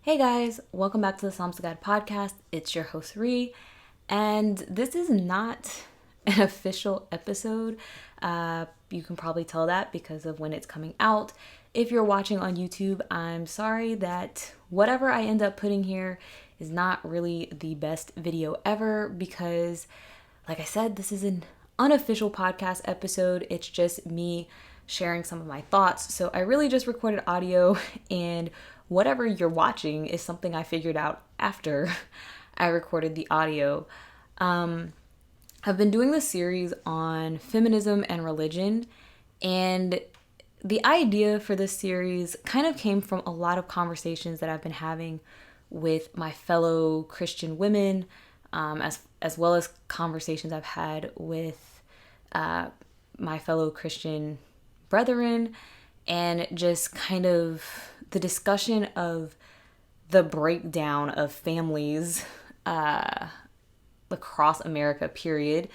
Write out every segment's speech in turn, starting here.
Hey guys, welcome back to the Psalms of God podcast. It's your host Ree, and this is not an official episode. You can probably tell that because of when it's coming out. If you're watching on YouTube, I'm sorry that whatever I end up putting here is not really the best video ever because, like I said, this is an unofficial podcast episode. It's just me sharing some of my thoughts. So I really just recorded audio, and whatever you're watching is something I figured out after I recorded the audio. I've been doing this series on feminism and religion, and the idea for this series kind of came from a lot of conversations that I've been having with my fellow Christian women, as well as conversations I've had with my fellow Christian brethren, and just kind of the discussion of the breakdown of families across America, period.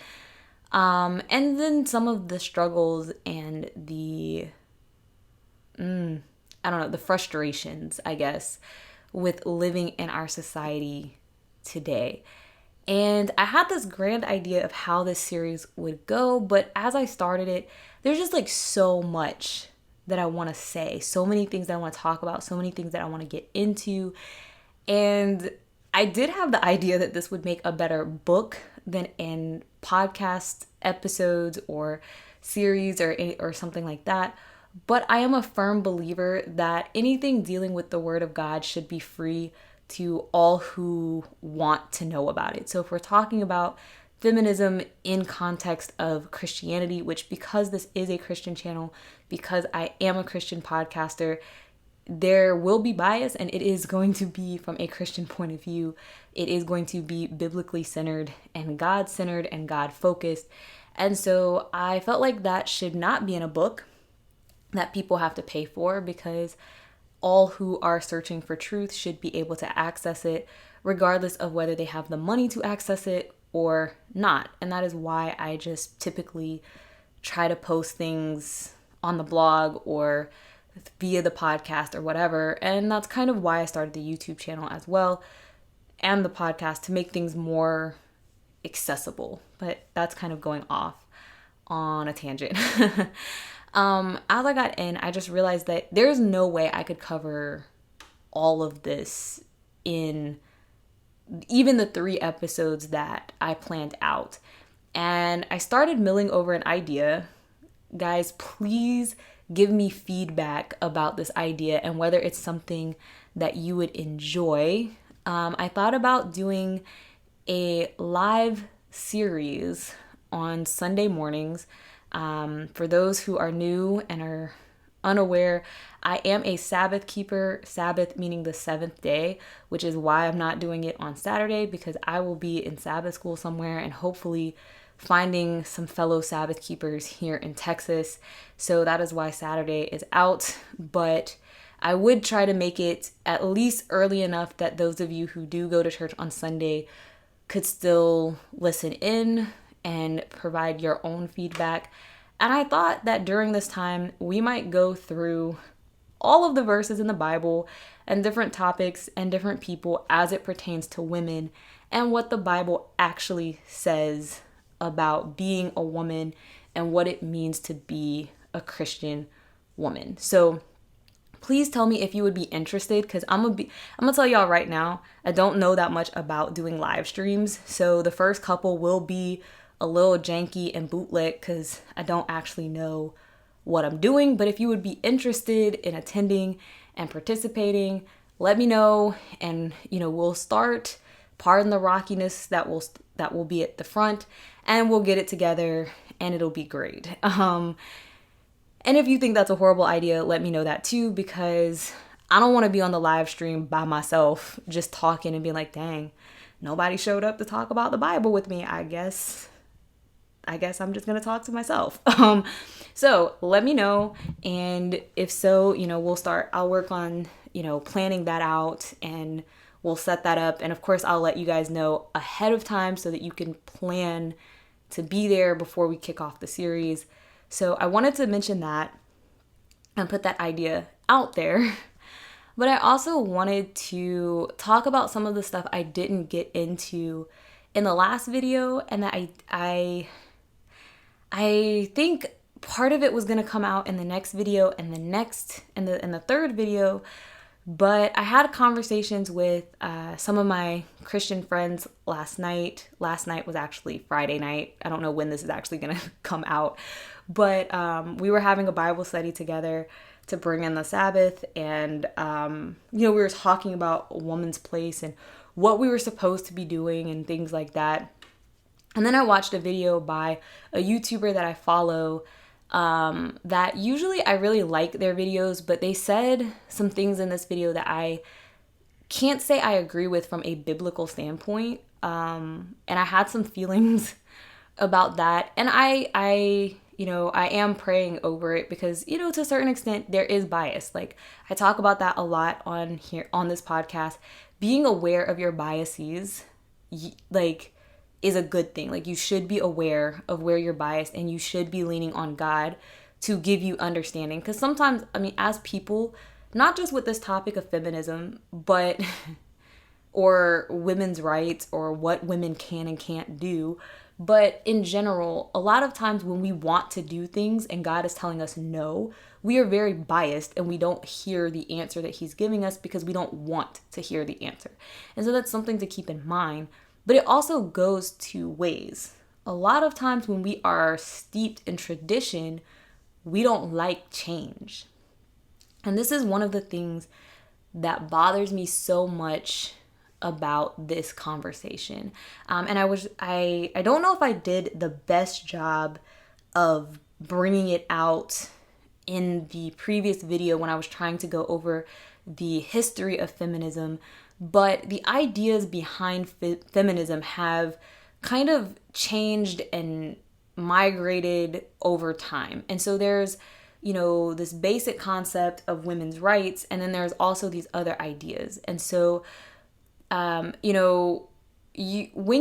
And then some of the struggles and the the frustrations, I guess, with living in our society today. And I had this grand idea of how this series would go, but as I started it, there's just like so much that I want to say, so many things that I want to talk about, so many things that I want to get into. And I did have the idea that this would make a better book than in podcast episodes or series or something like that. But I am a firm believer that anything dealing with the Word of God should be free to all who want to know about it. So if we're talking about feminism in context of Christianity, which because this is a Christian channel, because I am a Christian podcaster, there will be bias, and it is going to be from a Christian point of view. It is going to be biblically centered and God-centered and God-focused. And so I felt like that should not be in a book that people have to pay for, because all who are searching for truth should be able to access it, regardless of whether they have the money to access it or not. And that is why I just typically try to post things on the blog or via the podcast or whatever. And that's kind of why I started the YouTube channel as well, and the podcast, to make things more accessible. But that's kind of going off on a tangent. As I got in, I just realized that there's no way I could cover all of this in even the 3 episodes that I planned out. And I started milling over an idea. Guys, please give me feedback about this idea and whether it's something that you would enjoy. I thought about doing a live series on Sunday mornings. For those who are new and are unaware, I am a Sabbath keeper, Sabbath meaning the 7th day, which is why I'm not doing it on Saturday, because I will be in Sabbath school somewhere and hopefully finding some fellow Sabbath keepers here in Texas. So that is why Saturday is out, but I would try to make it at least early enough that those of you who do go to church on Sunday could still listen in and provide your own feedback. And I thought that during this time, we might go through all of the verses in the Bible and different topics and different people as it pertains to women and what the Bible actually says about being a woman and what it means to be a Christian woman. So please tell me if you would be interested, because I'm gonna tell y'all right now, I don't know that much about doing live streams. So the first couple will be a little janky and bootleg because I don't actually know what I'm doing. But if you would be interested in attending and participating, let me know, and we'll start. Pardon the rockiness that will be at the front, and we'll get it together and it'll be great. And if you think that's a horrible idea, let me know that too, because I don't want to be on the live stream by myself just talking and being like, dang, nobody showed up to talk about the Bible with me. I guess I'm just going to talk to myself. So let me know. And if so, I'll work on, planning that out, and we'll set that up. And of course, I'll let you guys know ahead of time so that you can plan to be there before we kick off the series. So I wanted to mention that and put that idea out there. But I also wanted to talk about some of the stuff I didn't get into in the last video, and that I think part of it was going to come out in the next video and the third video. But I had conversations with some of my Christian friends last night. Last night was actually Friday night. I don't know when this is actually going to come out. But we were having a Bible study together to bring in the Sabbath. And, we were talking about a woman's place and what we were supposed to be doing and things like that. And then I watched a video by a YouTuber that I follow that usually I really like their videos, but they said some things in this video that I can't say I agree with from a biblical standpoint. And I had some feelings about that. And I am praying over it because, to a certain extent, there is bias. Like, I talk about that a lot on this podcast. Being aware of your biases, is a good thing. Like, you should be aware of where you're biased, and you should be leaning on God to give you understanding. Because sometimes, as people, not just with this topic of feminism, but or women's rights or what women can and can't do, but in general, a lot of times when we want to do things and God is telling us no, we are very biased and we don't hear the answer that he's giving us because we don't want to hear the answer. And so that's something to keep in mind. But it also goes two ways. A lot of times when we are steeped in tradition, we don't like change. And this is one of the things that bothers me so much about this conversation. And I don't know if I did the best job of bringing it out in the previous video when I was trying to go over the history of feminism, but the ideas behind feminism have kind of changed and migrated over time. And so there's, this basic concept of women's rights, and then there's also these other ideas. And so, when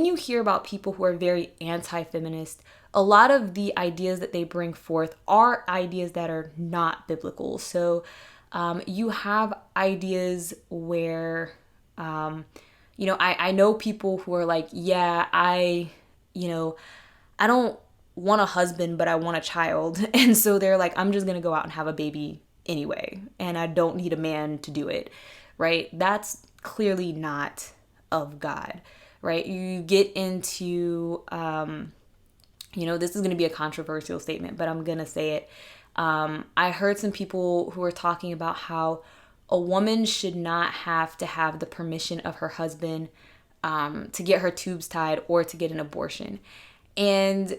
you hear about people who are very anti-feminist, a lot of the ideas that they bring forth are ideas that are not biblical. So you have ideas where, I know people who are like, yeah, I don't want a husband, but I want a child. And so they're like, I'm just going to go out and have a baby anyway, and I don't need a man to do it, right? That's clearly not of God, right? You get into, this is going to be a controversial statement, but I'm going to say it. I heard some people who were talking about how a woman should not have to have the permission of her husband to get her tubes tied or to get an abortion. And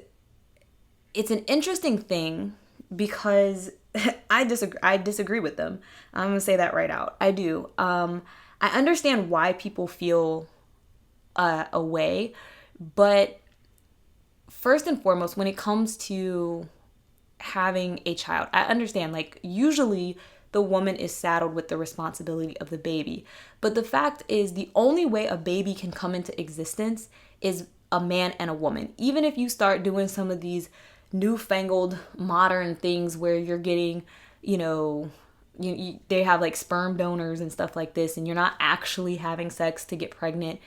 it's an interesting thing because I disagree with them. I'm going to say that right out. I do. I understand why people feel a way, but first and foremost, when it comes to having a child, I understand, like, usually the woman is saddled with the responsibility of the baby. But the fact is, the only way a baby can come into existence is a man and a woman. Even if you start doing some of these newfangled modern things where you're getting, they have like sperm donors and stuff like this, and you're not actually having sex to get pregnant,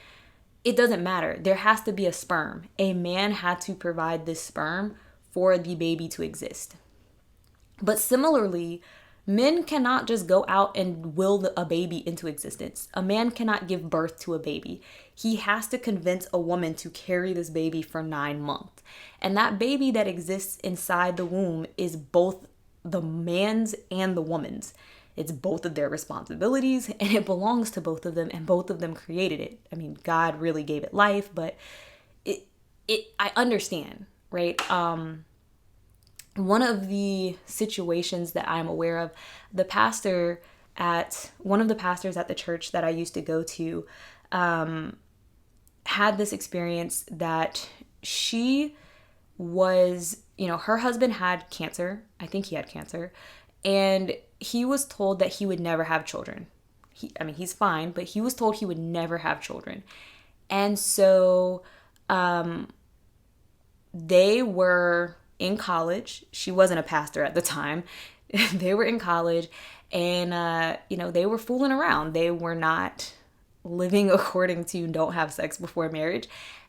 it doesn't matter. There has to be a sperm. A man had to provide this sperm for the baby to exist. But similarly, men cannot just go out and will a baby into existence. A man cannot give birth to a baby. He has to convince a woman to carry this baby for 9 months. And that baby that exists inside the womb is both the man's and the woman's. It's both of their responsibilities, and it belongs to both of them, and both of them created it. I mean, God really gave it life, but I understand, right? One of the situations that I'm aware of, one of the pastors at the church that I used to go to, had this experience that she was, her husband had cancer. I think he had cancer. And he was told that he would never have children. He's fine, but he was told he would never have children. And so they were in college. She wasn't a pastor at the time. They were in college, And, they were fooling around. They were not living according to don't have sex before marriage.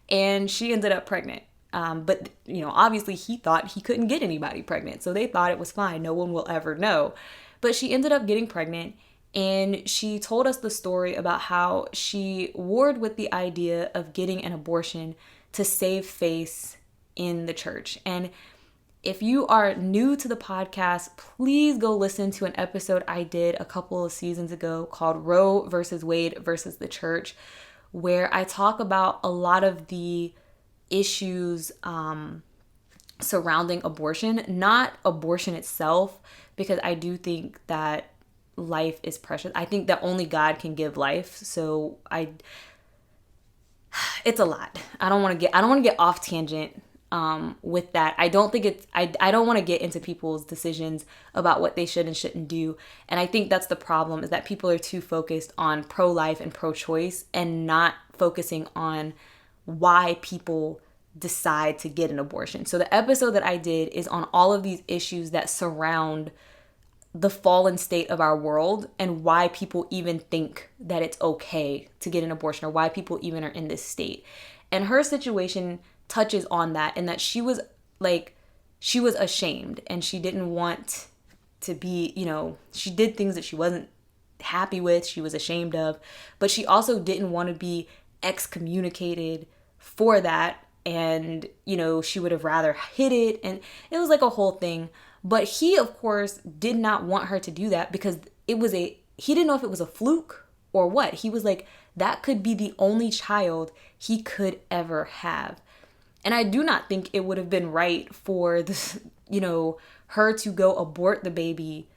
And she ended up pregnant. But, obviously he thought he couldn't get anybody pregnant. So they thought it was fine. No one will ever know. But she ended up getting pregnant. And she told us the story about how she warred with the idea of getting an abortion to save face in the church. And if you are new to the podcast, please go listen to an episode I did a couple of seasons ago called Roe versus Wade versus the Church, where I talk about a lot of the issues surrounding abortion, not abortion itself, because I do think that life is precious. I think that only God can give life. So it's a lot. I don't want to get off tangent with that. I don't want to get into people's decisions about what they should and shouldn't do. And I think that's the problem, is that people are too focused on pro-life and pro-choice and not focusing on why people decide to get an abortion. So the episode that I did is on all of these issues that surround the fallen state of our world and why people even think that it's okay to get an abortion, or why people even are in this state. And her situation touches on that, in that she was ashamed and she didn't want to be, she did things that she wasn't happy with, she was ashamed of, but she also didn't want to be excommunicated for that. And, she would have rather hid it. And it was like a whole thing. But he, of course, did not want her to do that, because he didn't know if it was a fluke or what. He was like, that could be the only child he could ever have. And I do not think it would have been right for this, her to go abort the baby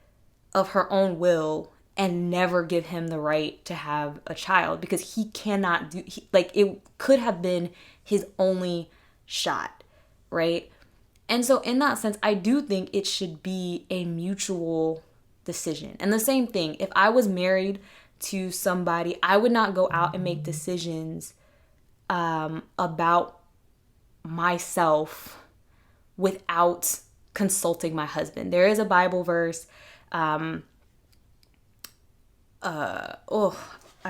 of her own will and never give him the right to have a child, because he cannot it could have been his only shot, right? And so in that sense, I do think it should be a mutual decision. And the same thing, if I was married to somebody, I would not go out and make decisions about myself without consulting my husband. There is a Bible verse. I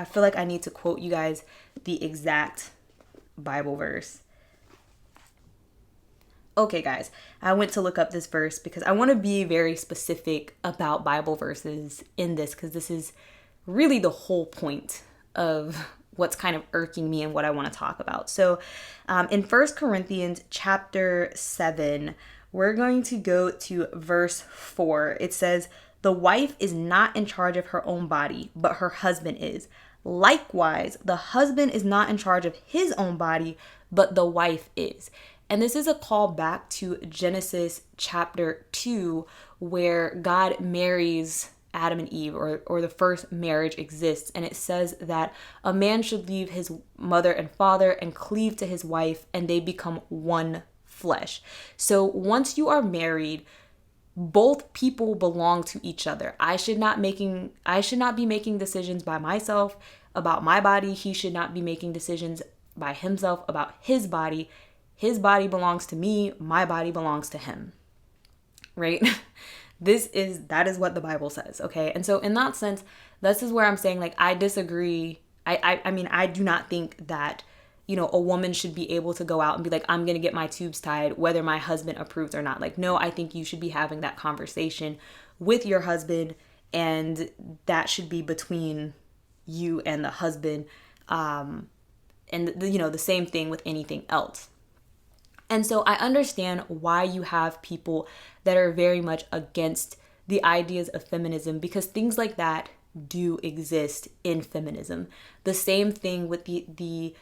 feel like I need to quote you guys the exact Bible verse. Okay, guys, I went to look up this verse because I want to be very specific about Bible verses in this, because this is really the whole point of what's kind of irking me and what I want to talk about. So in 1 Corinthians chapter 7, we're going to go to verse 4. It says, "The wife is not in charge of her own body, but her husband is. Likewise, the husband is not in charge of his own body, but the wife is." And this is a call back to Genesis chapter 2, where God marries Adam and Eve, or the first marriage exists. And it says that a man should leave his mother and father and cleave to his wife, and they become one flesh. So once you are married, both people belong to each other. I should not be making decisions by myself about my body. He should not be making decisions by himself about his body. His body belongs to me. My body belongs to him. Right? That is what the Bible says. Okay. And so in that sense, this is where I'm saying, like, I disagree. I mean, I do not think that, a woman should be able to go out and be like, I'm going to get my tubes tied, whether my husband approves or not. Like, no, I think you should be having that conversation with your husband, and that should be between you and the husband. And the same thing with anything else. And so I understand why you have people that are very much against the ideas of feminism, because things like that do exist in feminism. The same thing with this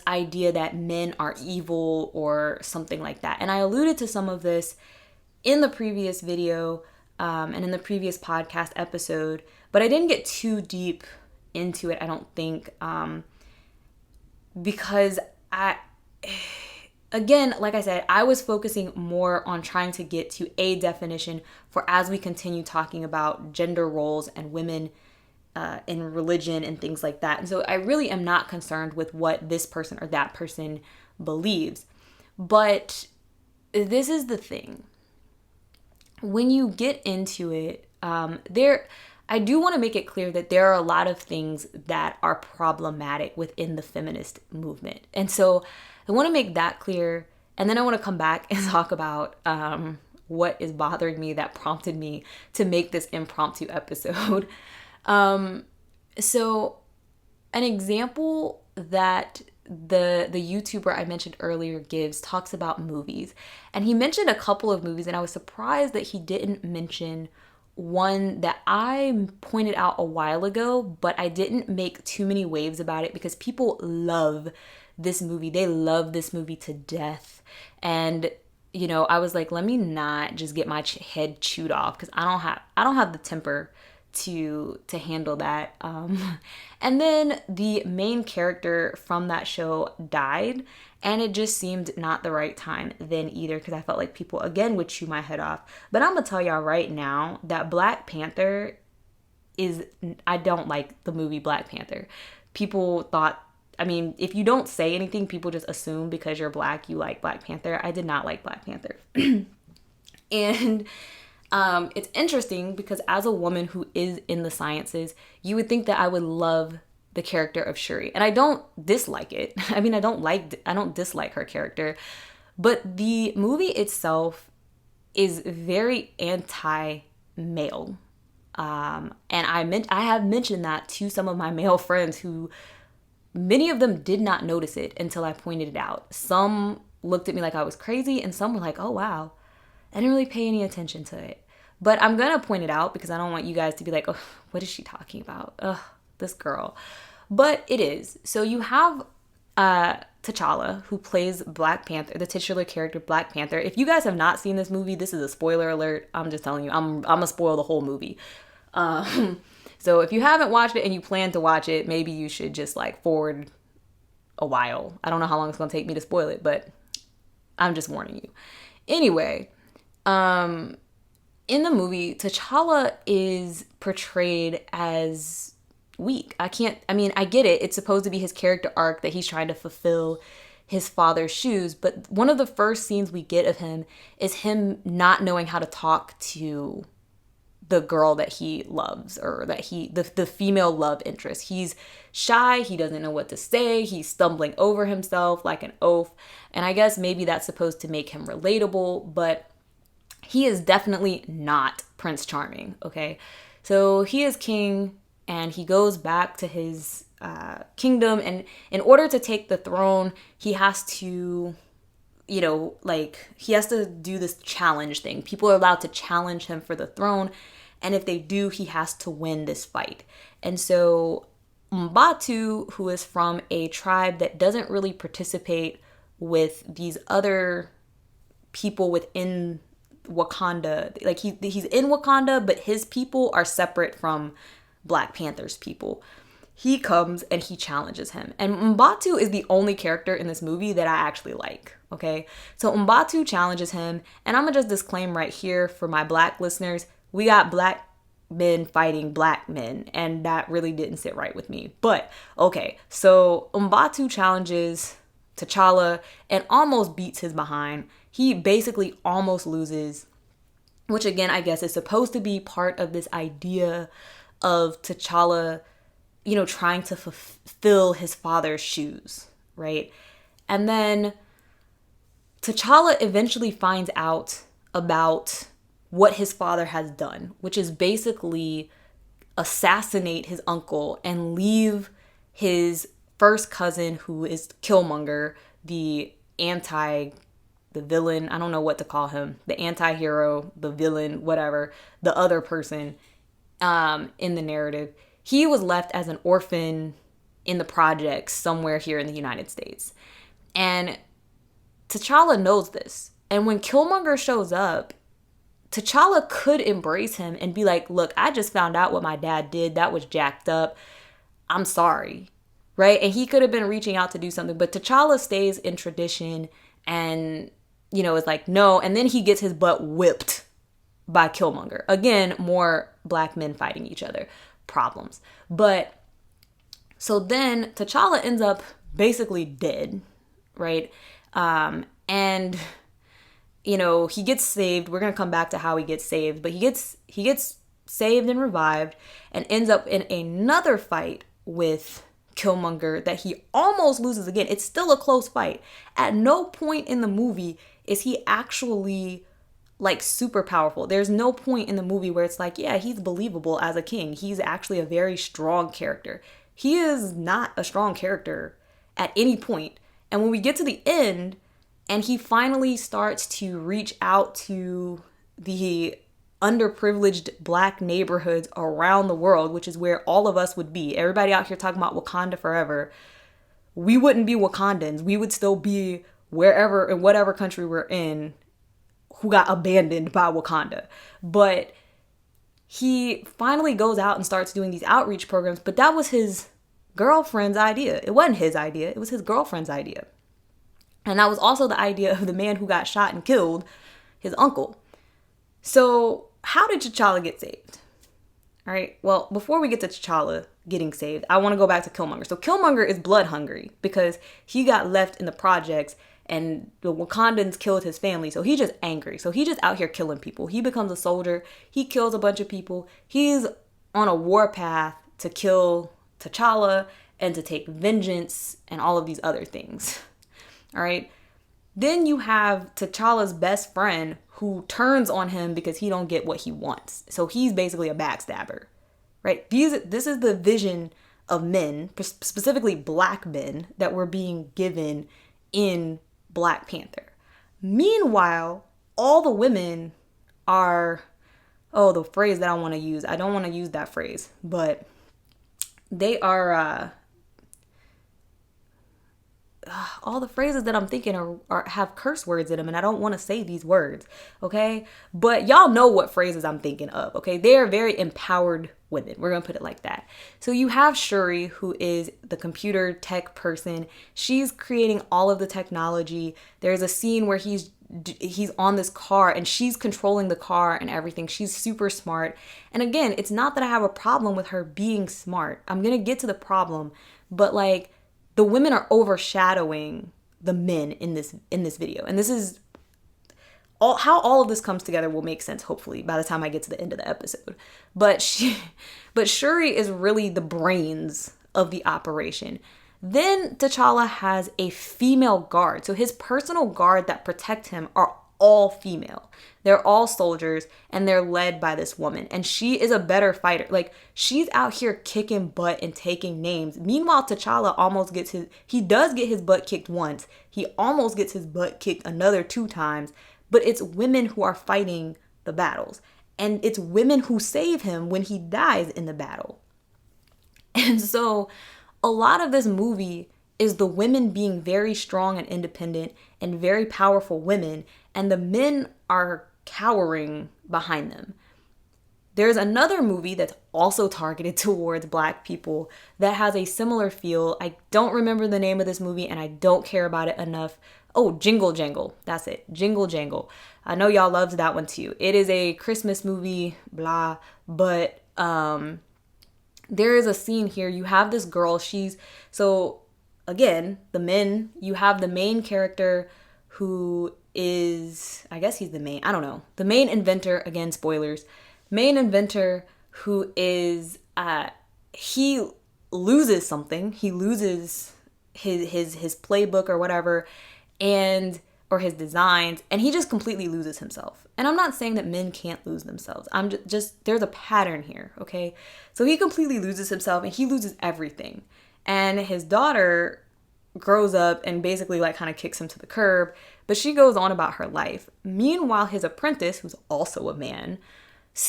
idea that men are evil or something like that. And I alluded to some of this in the previous video and in the previous podcast episode, but I didn't get too deep into it, I don't think, because again, like I said, I was focusing more on trying to get to a definition for as we continue talking about gender roles and women in religion and things like that. And so I really am not concerned with what this person or that person believes. But this is the thing. when you get into it, I do want to make it clear that there are a lot of things that are problematic within the feminist movement. And so I want to make that clear. And then I want to come back and talk about what is bothering me that prompted me to make this impromptu episode. So an example that the YouTuber I mentioned earlier gives talks about movies. And he mentioned a couple of movies, and I was surprised that he didn't mention one that I pointed out a while ago, but I didn't make too many waves about it because people love this movie. They love this movie to death. And I was like, let me not just get my head chewed off because I don't have the temper to handle that. And then the main character from that show died, and it just seemed not the right time then either, because I felt like people again would chew my head off. But I'm gonna tell y'all right now that Black Panther I don't like the movie Black Panther. People thought, if you don't say anything, people just assume because you're Black, you like Black Panther. I did not like Black Panther. And it's interesting because as a woman who is in the sciences, you would think that I would love the character of Shuri. And I don't dislike it. I don't dislike her character. But the movie itself is very anti-male. And I have mentioned that to some of my male friends who, many of them did not notice it until I pointed it out. Some looked at me like I was crazy, and some were like, oh, wow. I didn't really pay any attention to it. But I'm going to point it out because I don't want you guys to be like, oh, what is she talking about? Ugh, this girl. But it is. So you have T'Challa, who plays Black Panther, the titular character Black Panther. If you guys have not seen this movie, this is a spoiler alert. I'm just telling you, I'm going to spoil the whole movie. So if you haven't watched it and you plan to watch it, maybe you should just forward a while. I don't know how long it's going to take me to spoil it, but I'm just warning you. Anyway, in the movie, T'Challa is portrayed as weak. I get it. It's supposed to be his character arc that he's trying to fulfill his father's shoes. But one of the first scenes we get of him is him not knowing how to talk to the girl that he loves, or that the female love interest. He's shy. He doesn't know what to say. He's stumbling over himself like an oaf. And I guess maybe that's supposed to make him relatable, but he is definitely not Prince Charming, okay? So he is king, and he goes back to his kingdom, and in order to take the throne, he has to, he has to do this challenge thing. People are allowed to challenge him for the throne, and if they do, he has to win this fight. And so M'Batu, who is from a tribe that doesn't really participate with these other people within Wakanda, he's in Wakanda, but his people are separate from Black Panther's people. He comes and he challenges him. And M'Batu is the only character in this movie that I actually like, okay? So M'Batu challenges him, and I'm gonna just disclaim right here for my Black listeners, we got Black men fighting Black men, and that really didn't sit right with me. But, okay, so M'Batu challenges T'Challa and almost beats his behind. He basically almost loses, which again, I guess is supposed to be part of this idea of T'Challa, trying to fulfill his father's shoes, right? And then T'Challa eventually finds out about what his father has done, which is basically assassinate his uncle and leave his first cousin, who is Killmonger, the villain, I don't know what to call him, the anti-hero, the villain, whatever, the other person in the narrative. He was left as an orphan in the projects somewhere here in the United States. And T'Challa knows this. And when Killmonger shows up, T'Challa could embrace him and be like, look, I just found out what my dad did. That was jacked up. I'm sorry. Right? And he could have been reaching out to do something. But T'Challa stays in tradition and, is like, no. And then he gets his butt whipped by Killmonger. Again, more Black men fighting each other. Problems. But so then T'Challa ends up basically dead. Right? And he gets saved. We're going to come back to how he gets saved, but he gets saved and revived and ends up in another fight with Killmonger that he almost loses again. It's still a close fight. At no point in the movie is he actually like super powerful. There's no point in the movie where it's like, yeah, he's believable as a king. He's actually a very strong character. He is not a strong character at any point. And when we get to the end and he finally starts to reach out to the underprivileged black neighborhoods around the world, which is where all of us would be. Everybody out here talking about Wakanda forever. We wouldn't be Wakandans. We would still be wherever, in whatever country we're in, who got abandoned by Wakanda. But he finally goes out and starts doing these outreach programs, but that was his girlfriend's idea. It wasn't his idea. It was his girlfriend's idea. And that was also the idea of the man who got shot and killed, his uncle. So how did T'Challa get saved? All right. Well, before we get to T'Challa getting saved, I want to go back to Killmonger. So Killmonger is blood hungry because he got left in the projects and the Wakandans killed his family. So he's just angry. So he's just out here killing people. He becomes a soldier. He kills a bunch of people. He's on a war path to kill T'Challa and to take vengeance and all of these other things. All right. Then you have T'Challa's best friend who turns on him because he don't get what he wants. So he's basically a backstabber, right? This is the vision of men, specifically black men, that were being given in Black Panther. Meanwhile, all the women are, the phrase that I want to use, I don't want to use that phrase, but they are, all the phrases that I'm thinking have curse words in them, and I don't want to say these words, okay? But y'all know what phrases I'm thinking of, okay? They are very empowered women. We're going to put it like that. So you have Shuri, who is the computer tech person. She's creating all of the technology. There's a scene where he's on this car and she's controlling the car and everything. She's super smart. And again, it's not that I have a problem with her being smart. I'm going to get to the problem, but like, the women are overshadowing the men in this video. And this is how all of this comes together will make sense, hopefully, by the time I get to the end of the episode. But Shuri is really the brains of the operation. Then T'Challa has a female guard. So his personal guard that protect him are all female. They're all soldiers and they're led by this woman. And she is a better fighter. Like, she's out here kicking butt and taking names. Meanwhile, T'Challa he does get his butt kicked once. He almost gets his butt kicked another 2 times. But it's women who are fighting the battles. And it's women who save him when he dies in the battle. And so a lot of this movie is the women being very strong and independent and very powerful women, and the men are cowering behind them. There's another movie that's also targeted towards black people that has a similar feel. I don't remember the name of this movie and I don't care about it enough. Oh, Jingle Jangle. That's it. Jingle Jangle. I know y'all loved that one too. It is a Christmas movie, blah, but there is a scene here. You have this girl. Again, the men, you have the main character who is, I guess he's the main, I don't know. The main inventor, again, spoilers. Main inventor who is, he loses something. He loses his playbook or whatever, or his designs, and he just completely loses himself. And I'm not saying that men can't lose themselves. I'm just there's a pattern here, okay? So he completely loses himself and he loses everything. And his daughter grows up and basically like kind of kicks him to the curb, but she goes on about her life. Meanwhile, his apprentice, who's also a man,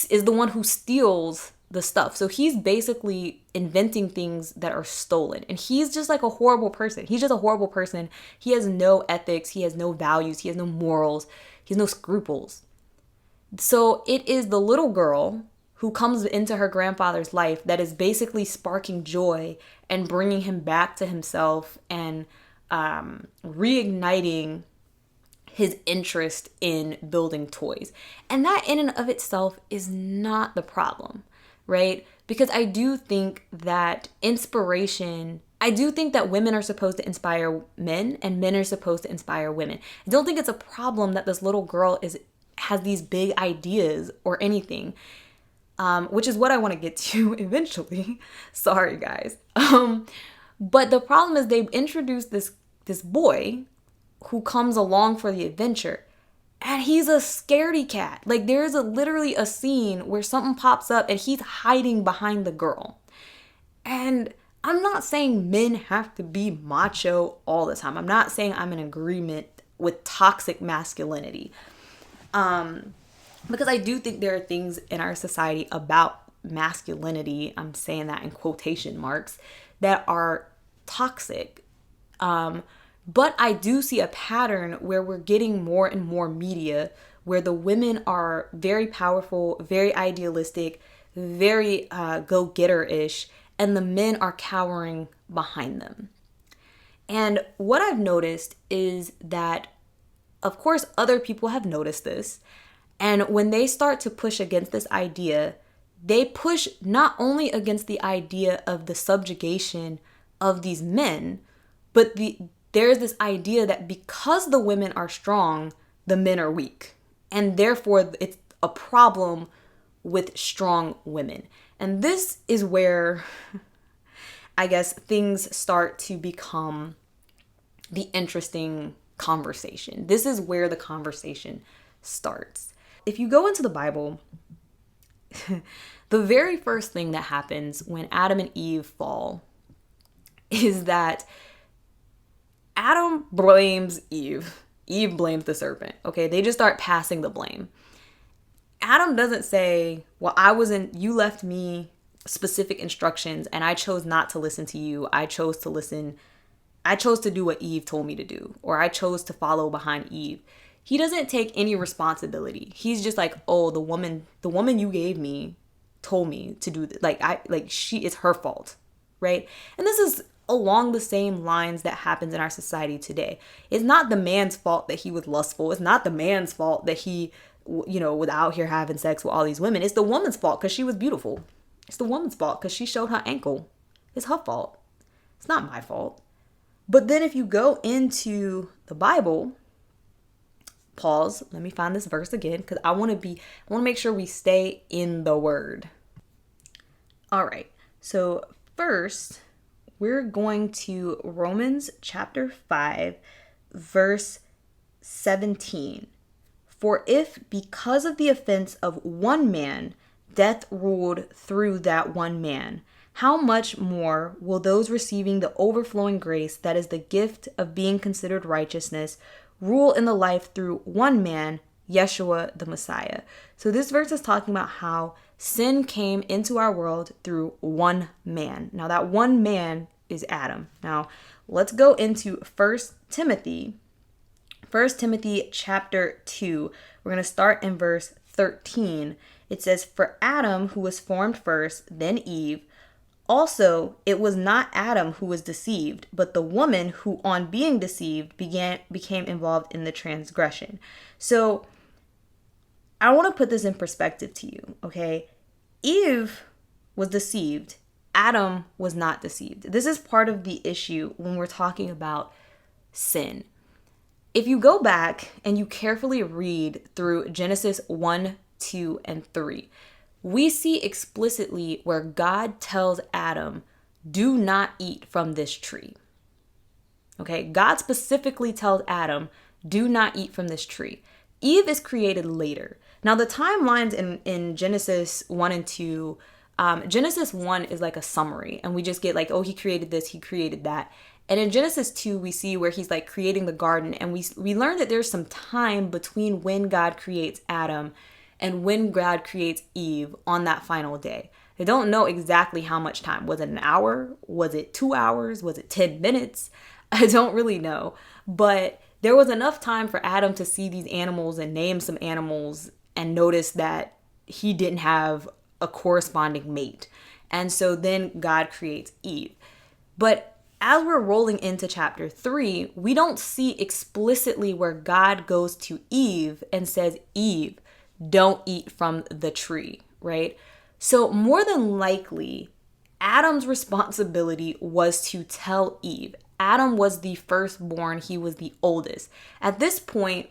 is the one who steals the stuff. So he's basically inventing things that are stolen. And he's just like a horrible person. He's just a horrible person. He has no ethics. He has no values. He has no morals. He has no scruples. So it is the little girl who comes into her grandfather's life that is basically sparking joy and bringing him back to himself and reigniting his interest in building toys. And that in and of itself is not the problem, right? Because I do think that inspiration I do think that women are supposed to inspire men and men are supposed to inspire women. I don't think it's a problem that this little girl has these big ideas or anything, which is what I want to get to eventually. Sorry, guys. But the problem is they introduced this boy who comes along for the adventure, and he's a scaredy cat. Like, there's literally a scene where something pops up and he's hiding behind the girl. And I'm not saying men have to be macho all the time. I'm not saying I'm in agreement with toxic masculinity. Because I do think there are things in our society about masculinity, I'm saying that in quotation marks, that are toxic. But I do see a pattern where we're getting more and more media where the women are very powerful, very idealistic, very go-getter-ish, and the men are cowering behind them. And what I've noticed is that, of course, other people have noticed this. And when they start to push against this idea, they push not only against the idea of the subjugation of these men, but there's this idea that because the women are strong, the men are weak. And therefore, it's a problem with strong women. And this is where, I guess, things start to become the interesting conversation. This is where the conversation starts. If you go into the Bible, the very first thing that happens when Adam and Eve fall is that Adam blames Eve. Eve blames the serpent. Okay, they just start passing the blame. Adam doesn't say, well, you left me specific instructions and I chose not to listen to you. I chose to do what Eve told me to do, or I chose to follow behind Eve. He doesn't take any responsibility. He's just like, oh, the woman you gave me told me to do this. It's her fault, right? And this is along the same lines that happens in our society today. It's not the man's fault that he was lustful. It's not the man's fault that he, was out here having sex with all these women. It's the woman's fault because she was beautiful. It's the woman's fault because she showed her ankle. It's her fault. It's not my fault. But then if you go into the Bible, pause, let me find this verse again because I want to make sure we stay in the word. All right. So first, we're going to Romans chapter 5, verse 17. For if because of the offense of one man, death ruled through that one man, how much more will those receiving the overflowing grace that is the gift of being considered righteousness rule in the life through one man, Yeshua the Messiah? So this verse is talking about how sin came into our world through one man. Now that one man is Adam. Now let's go into 1 Timothy chapter 2. We're going to start in verse 13. It says, for Adam, who was formed first, then Eve. Also, it was not Adam who was deceived, but the woman who, on being deceived, became involved in the transgression. So I want to put this in perspective to you, okay? Eve was deceived. Adam was not deceived. This is part of the issue when we're talking about sin. If you go back and you carefully read through Genesis 1, 2, and 3, we see explicitly where God tells Adam, do not eat from this tree. Okay, God specifically tells Adam, do not eat from this tree. Eve is created later. Now, the timelines in Genesis 1 and 2, Genesis 1 is like a summary, and we just get like, oh, he created this, he created that. And in Genesis 2, we see where he's like creating the garden, and we learn that there's some time between when God creates Adam and when God creates Eve on that final day. I don't know exactly how much time. Was it an hour? Was it 2 hours? Was it 10 minutes? I don't really know. But there was enough time for Adam to see these animals and name some animals and notice that he didn't have a corresponding mate. And so then God creates Eve. But as we're rolling into chapter 3, we don't see explicitly where God goes to Eve and says, Eve, don't eat from the tree, right? So more than likely, Adam's responsibility was to tell Eve. Adam was the firstborn, he was the oldest. At this point,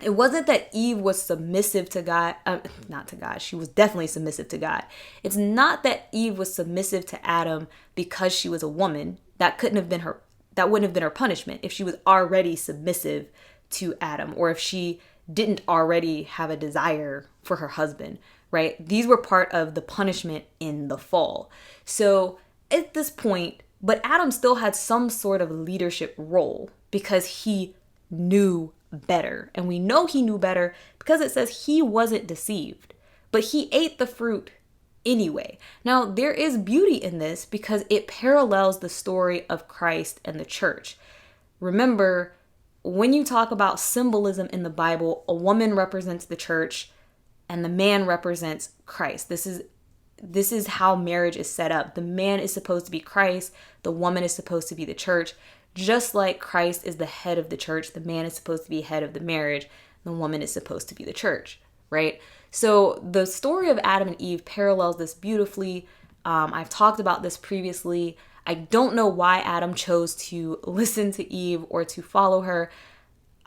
it wasn't that Eve was submissive to God, not to God, she was definitely submissive to God. It's not that Eve was submissive to Adam because she was a woman. That wouldn't have been her punishment if she was already submissive to Adam, or if she didn't already have a desire for her husband, right? These were part of the punishment in the fall. So at this point, but Adam still had some sort of leadership role because he knew better. And we know he knew better because it says he wasn't deceived, but he ate the fruit anyway. Now, there is beauty in this because it parallels the story of Christ and the church. Remember, when you talk about symbolism in the Bible, a woman represents the church and the man represents Christ. This is how marriage is set up. The man is supposed to be Christ, the woman is supposed to be the church. Just like Christ is the head of the church, the man is supposed to be head of the marriage, the woman is supposed to be the church, right? So the story of Adam and Eve parallels this beautifully. I've talked about this previously. I don't know why Adam chose to listen to Eve or to follow her.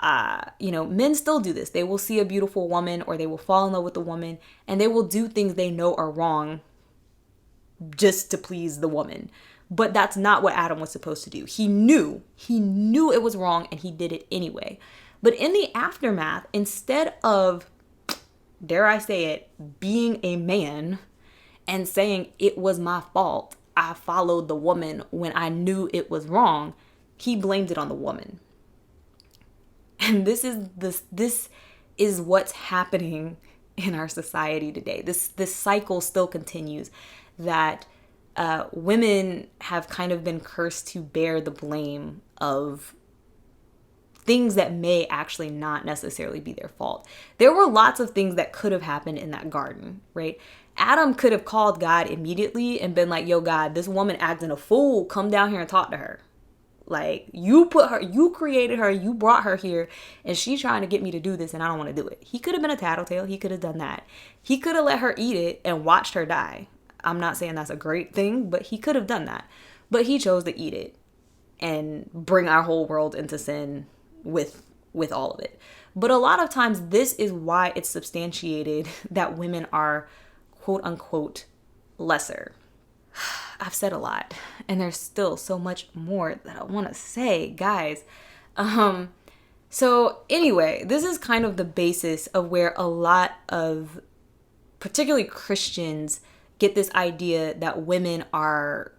Men still do this. They will see a beautiful woman or they will fall in love with a woman and they will do things they know are wrong just to please the woman. But that's not what Adam was supposed to do. He knew it was wrong and he did it anyway. But in the aftermath, instead of, dare I say it, being a man and saying it was my fault, I followed the woman when I knew it was wrong, he blamed it on the woman. And this is what's happening in our society today. This cycle still continues, that women have kind of been cursed to bear the blame of things that may actually not necessarily be their fault. There were lots of things that could have happened in that garden, right? Adam could have called God immediately and been like, yo, God, this woman acting a fool. Come down here and talk to her. Like, you created her, you brought her here, and she's trying to get me to do this, and I don't want to do it. He could have been a tattletale. He could have done that. He could have let her eat it and watched her die. I'm not saying that's a great thing, but he could have done that. But he chose to eat it and bring our whole world into sin with all of it. But a lot of times this is why it's substantiated that women are quote unquote lesser. I've said a lot and there's still so much more that I want to say, guys. So anyway, this is kind of the basis of where a lot of particularly Christians get this idea that women are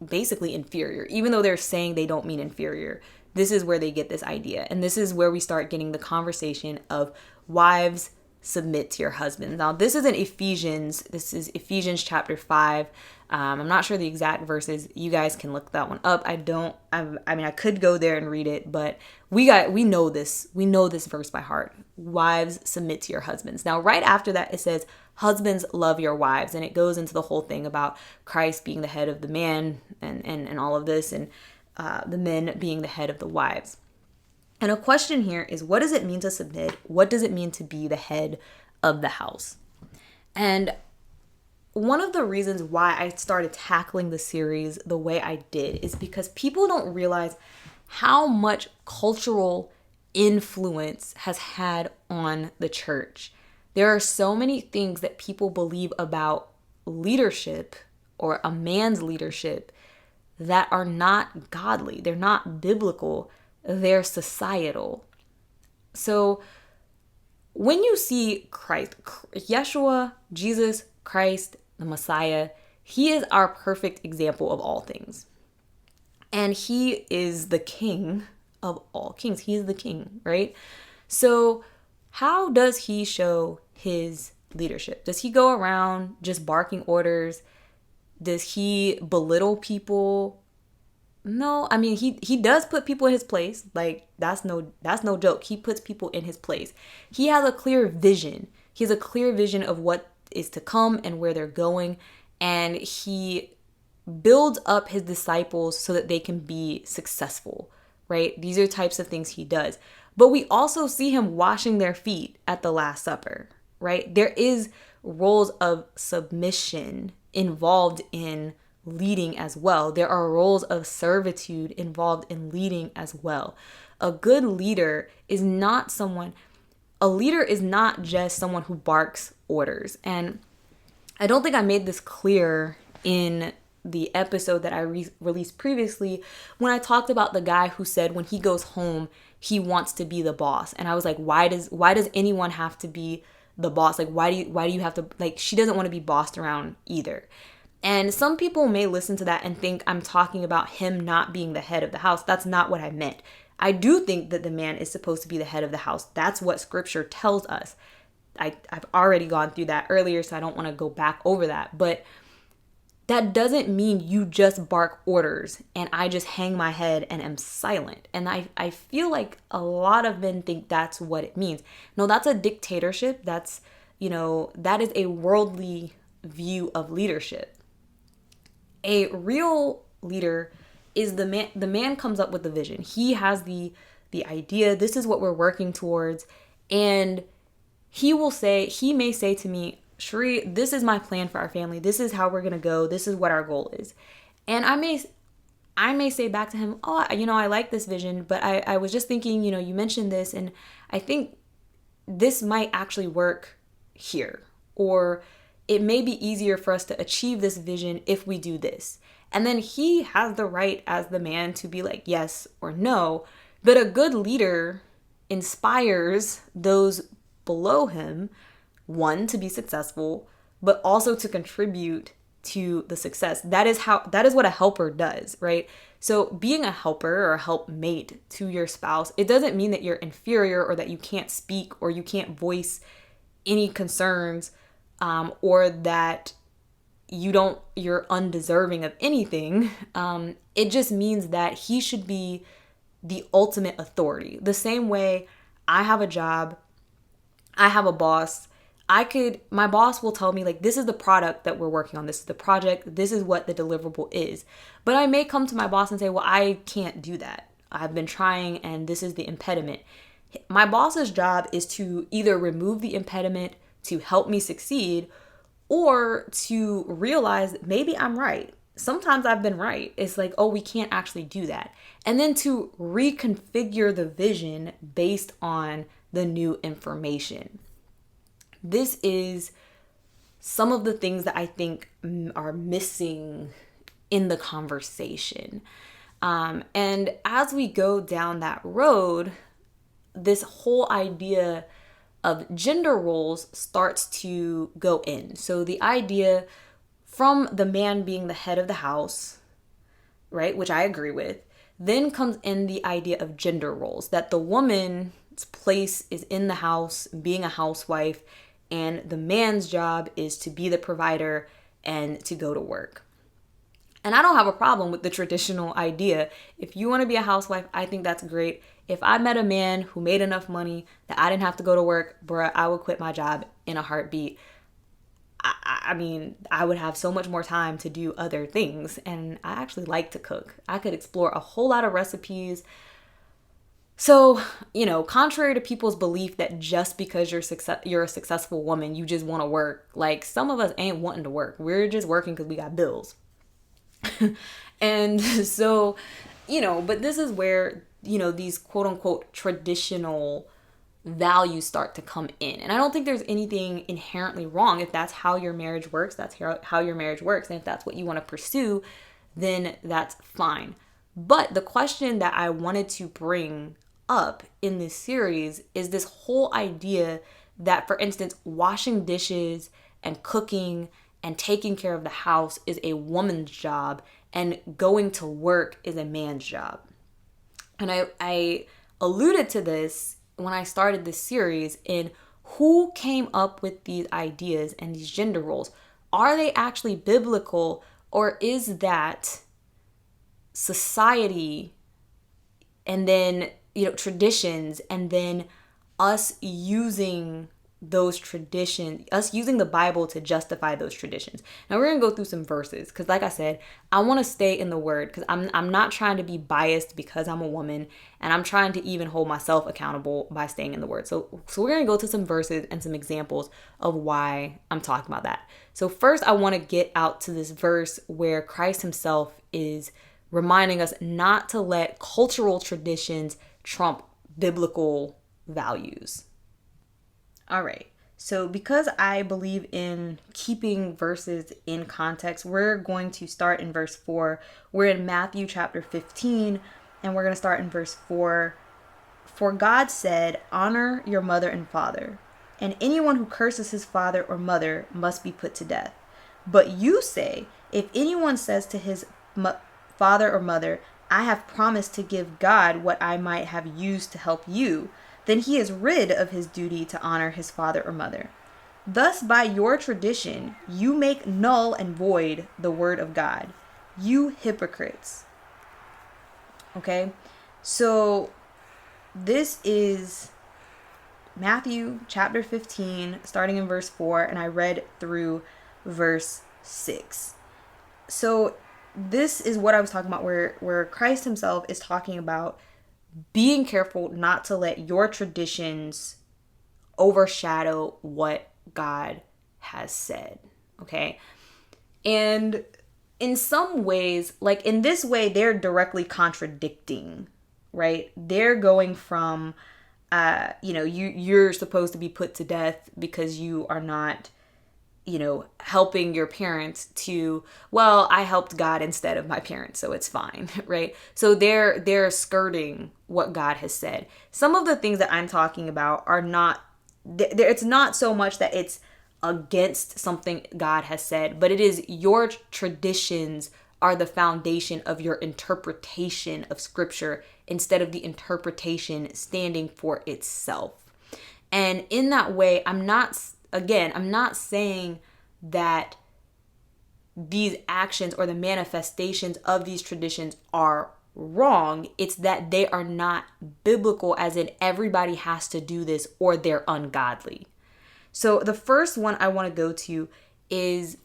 basically inferior, even though they're saying they don't mean inferior. This is where they get this idea. And this is where we start getting the conversation of wives submit to your husbands. Now, this is in Ephesians. This is Ephesians chapter 5. I'm not sure the exact verses. You guys can look that one up. I could go there and read it, but we know this. We know this verse by heart. Wives, submit to your husbands. Now, right after that, it says, husbands, love your wives. And it goes into the whole thing about Christ being the head of the man and all of this, and the men being the head of the wives. And a question here is, what does it mean to submit? What does it mean to be the head of the house? And one of the reasons why I started tackling the series the way I did is because people don't realize how much cultural influence has had on the church. There are so many things that people believe about leadership or a man's leadership that are not godly. They're not biblical. They're societal. So when you see Christ, Yeshua, Jesus, Christ, the Messiah, he is our perfect example of all things. And he is the king of all kings. He is the king, right? So how does he show his leadership? Does he go around just barking orders? Does he belittle people? No, I mean, he does put people in his place. Like, that's no joke. He puts people in his place. He has a clear vision. He has a clear vision of what is to come and where they're going. And he builds up his disciples so that they can be successful, right? These are types of things he does. But we also see him washing their feet at the Last Supper, right? There is roles of submission involved in leading as well. There are roles of servitude involved in leading as well. A good leader is not a leader is not just someone who barks orders. And I don't think I made this clear in the episode that I released previously when I talked about the guy who said when he goes home, he wants to be the boss. And I was like, why does anyone have to be the boss? Like, why do you have to, like, she doesn't want to be bossed around either. And some people may listen to that and think I'm talking about him not being the head of the house. That's not what I meant. I do think that the man is supposed to be the head of the house. That's what scripture tells us. I've already gone through that earlier, so I don't want to go back over that. But that doesn't mean you just bark orders and I just hang my head and am silent. And I feel like a lot of men think that's what it means. No, that's a dictatorship. That's, that is a worldly view of leadership. A real leader is the man comes up with the vision. He has the idea. This is what we're working towards. And he may say to me, Cherie, this is my plan for our family. This is how we're going to go. This is what our goal is. And I may say back to him, oh, I like this vision, but I was just thinking, you mentioned this and I think this might actually work here. Or it may be easier for us to achieve this vision if we do this. And then he has the right as the man to be like yes or no. But a good leader inspires those below him, one, to be successful, but also to contribute to the success. That is what a helper does, right? So being a helper or a helpmate to your spouse, it doesn't mean that you're inferior or that you can't speak or you can't voice any concerns, or that you're undeserving of anything. It just means that he should be the ultimate authority. The same way I have a job, I have a boss, my boss will tell me like, this is the product that we're working on. This is the project. This is what the deliverable is. But I may come to my boss and say, well, I can't do that. I've been trying and this is the impediment. My boss's job is to either remove the impediment to help me succeed or to realize that maybe I'm right. Sometimes I've been right. It's like, oh, we can't actually do that. And then to reconfigure the vision based on the new information. This is some of the things that I think are missing in the conversation. And as we go down that road, this whole idea of gender roles starts to go in. So the idea from the man being the head of the house, right, which I agree with, then comes in the idea of gender roles, that the woman's place is in the house, being a housewife, and the man's job is to be the provider and to go to work. And I don't have a problem with the traditional idea. If you want to be a housewife, I think that's great. If I met a man who made enough money that I didn't have to go to work, bruh, I would quit my job in a heartbeat. I mean, I would have so much more time to do other things. And I actually like to cook. I could explore a whole lot of recipes. So, contrary to people's belief that just because you're a successful woman, you just want to work. Like, some of us ain't wanting to work. We're just working because we got bills. And so, but this is where, these quote unquote traditional values start to come in. And I don't think there's anything inherently wrong. If that's how your marriage works, that's how your marriage works. And if that's what you want to pursue, then that's fine. But the question that I wanted to bring up in this series is this whole idea that, for instance, washing dishes and cooking and taking care of the house is a woman's job and going to work is a man's job. And I alluded to this when I started this series in who came up with these ideas and these gender roles. Are they actually biblical, or is that society and then, traditions, and then us using those traditions, us using the Bible to justify those traditions. Now we're going to go through some verses because like I said, I want to stay in the word because I'm not trying to be biased because I'm a woman, and I'm trying to even hold myself accountable by staying in the word. So we're going to go to some verses and some examples of why I'm talking about that. So first I want to get out to this verse where Christ himself is reminding us not to let cultural traditions trump biblical values. All right. So because I believe in keeping verses in context, we're going to start in verse 4. We're in Matthew chapter 15, and we're going to start in verse 4. For God said, honor your mother and father, and anyone who curses his father or mother must be put to death. But you say, if anyone says to his father or mother, I have promised to give God what I might have used to help you, then he is rid of his duty to honor his father or mother. Thus, by your tradition, you make null and void the word of God. You hypocrites. Okay, so this is Matthew chapter 15, starting in verse 4, and I read through verse 6. So this is what I was talking about, where Christ himself is talking about being careful not to let your traditions overshadow what God has said, okay? And in some ways, like in this way, they're directly contradicting, right? They're going from, you're supposed to be put to death because you are not, helping your parents to, well, I helped God instead of my parents, so it's fine, right? So they're skirting what God has said. Some of the things that I'm talking about are not, it's not so much that it's against something God has said, but it is your traditions are the foundation of your interpretation of scripture instead of the interpretation standing for itself. And in that way, I'm not saying that these actions or the manifestations of these traditions are wrong. It's that they are not biblical, as in everybody has to do this or they're ungodly. So the first one I want to go to is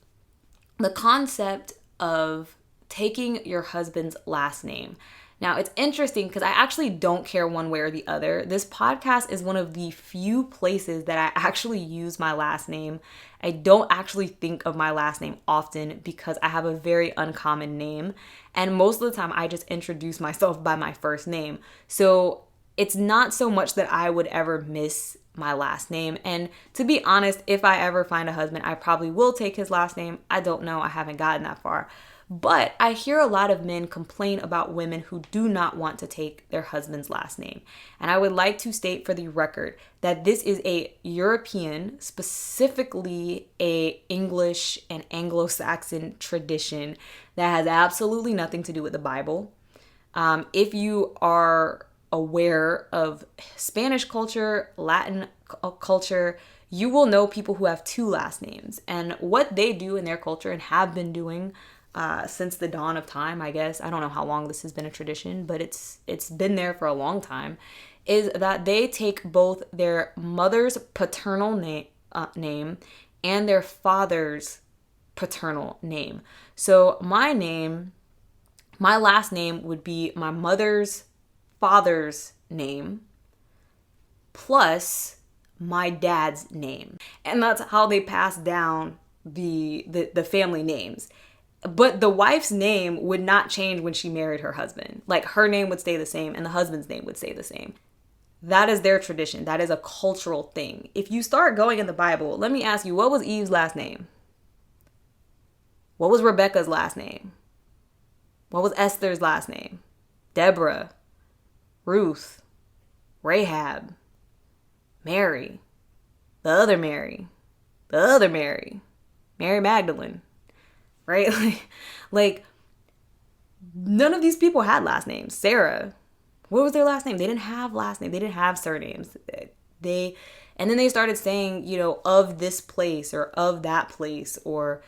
the concept of taking your husband's last name. Now, it's interesting because I actually don't care one way or the other. This podcast is one of the few places that I actually use my last name. I don't actually think of my last name often because I have a very uncommon name. And most of the time, I just introduce myself by my first name. So it's not so much that I would ever miss my last name. And to be honest, if I ever find a husband, I probably will take his last name. I don't know. I haven't gotten that far. But I hear a lot of men complain about women who do not want to take their husband's last name. And I would like to state for the record that this is a European, specifically a English and Anglo-Saxon tradition that has absolutely nothing to do with the Bible. If you are aware of Spanish culture, Latin culture, you will know people who have two last names. And what they do in their culture and have been doing since the dawn of time, I guess. I don't know how long this has been a tradition, but it's been there for a long time, is that they take both their mother's paternal name and their father's paternal name. So my last name would be my mother's father's name plus my dad's name. And that's how they pass down the family names. But the wife's name would not change when she married her husband. Like, her name would stay the same and the husband's name would stay the same. That is their tradition. That is a cultural thing. If you start going in the Bible, let me ask you, what was Eve's last name? What was Rebecca's last name? What was Esther's last name? Deborah, Ruth, Rahab, Mary, the other Mary, Mary Magdalene. Right? Like none of these people had last names. Sarah, what was their last name? They didn't have last name. They didn't have surnames. And then they started saying, of this place or of that place or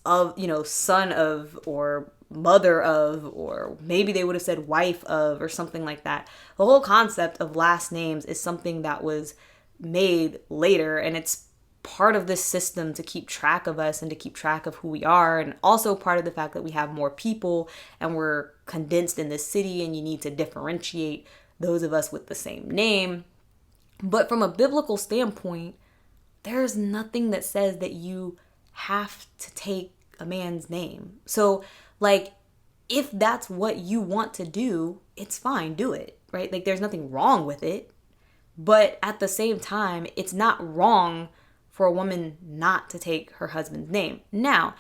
of, son of or mother of, or maybe they would have said wife of or something like that. The whole concept of last names is something that was made later, and it's part of this system to keep track of us and to keep track of who we are, and also part of the fact that we have more people and we're condensed in this city and you need to differentiate those of us with the same name. But from a biblical standpoint, there's nothing that says that you have to take a man's name. So like, if that's what you want to do, it's fine, do it, right? Like, there's nothing wrong with it. But at the same time, it's not wrong for a woman not to take her husband's name. Now,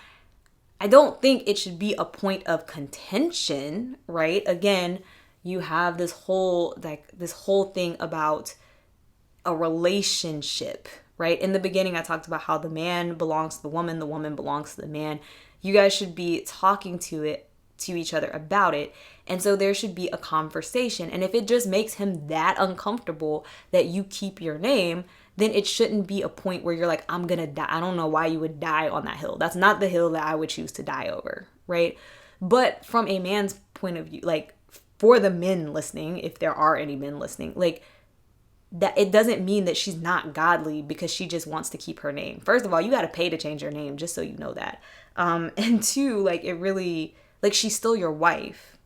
I don't think it should be a point of contention, right? Again, you have this whole thing about a relationship, right? In the beginning, I talked about how the man belongs to the woman belongs to the man. You guys should be talking to each other about it. And so there should be a conversation. And if it just makes him that uncomfortable that you keep your name, then it shouldn't be a point where you're like, I'm gonna die. I don't know why you would die on that hill. That's not the hill that I would choose to die over, right? But from a man's point of view, like, for the men listening, if there are any men listening, like, that it doesn't mean that she's not godly because she just wants to keep her name. First of all, you got to pay to change your name, just so you know that. And two, like, it really, like, she's still your wife,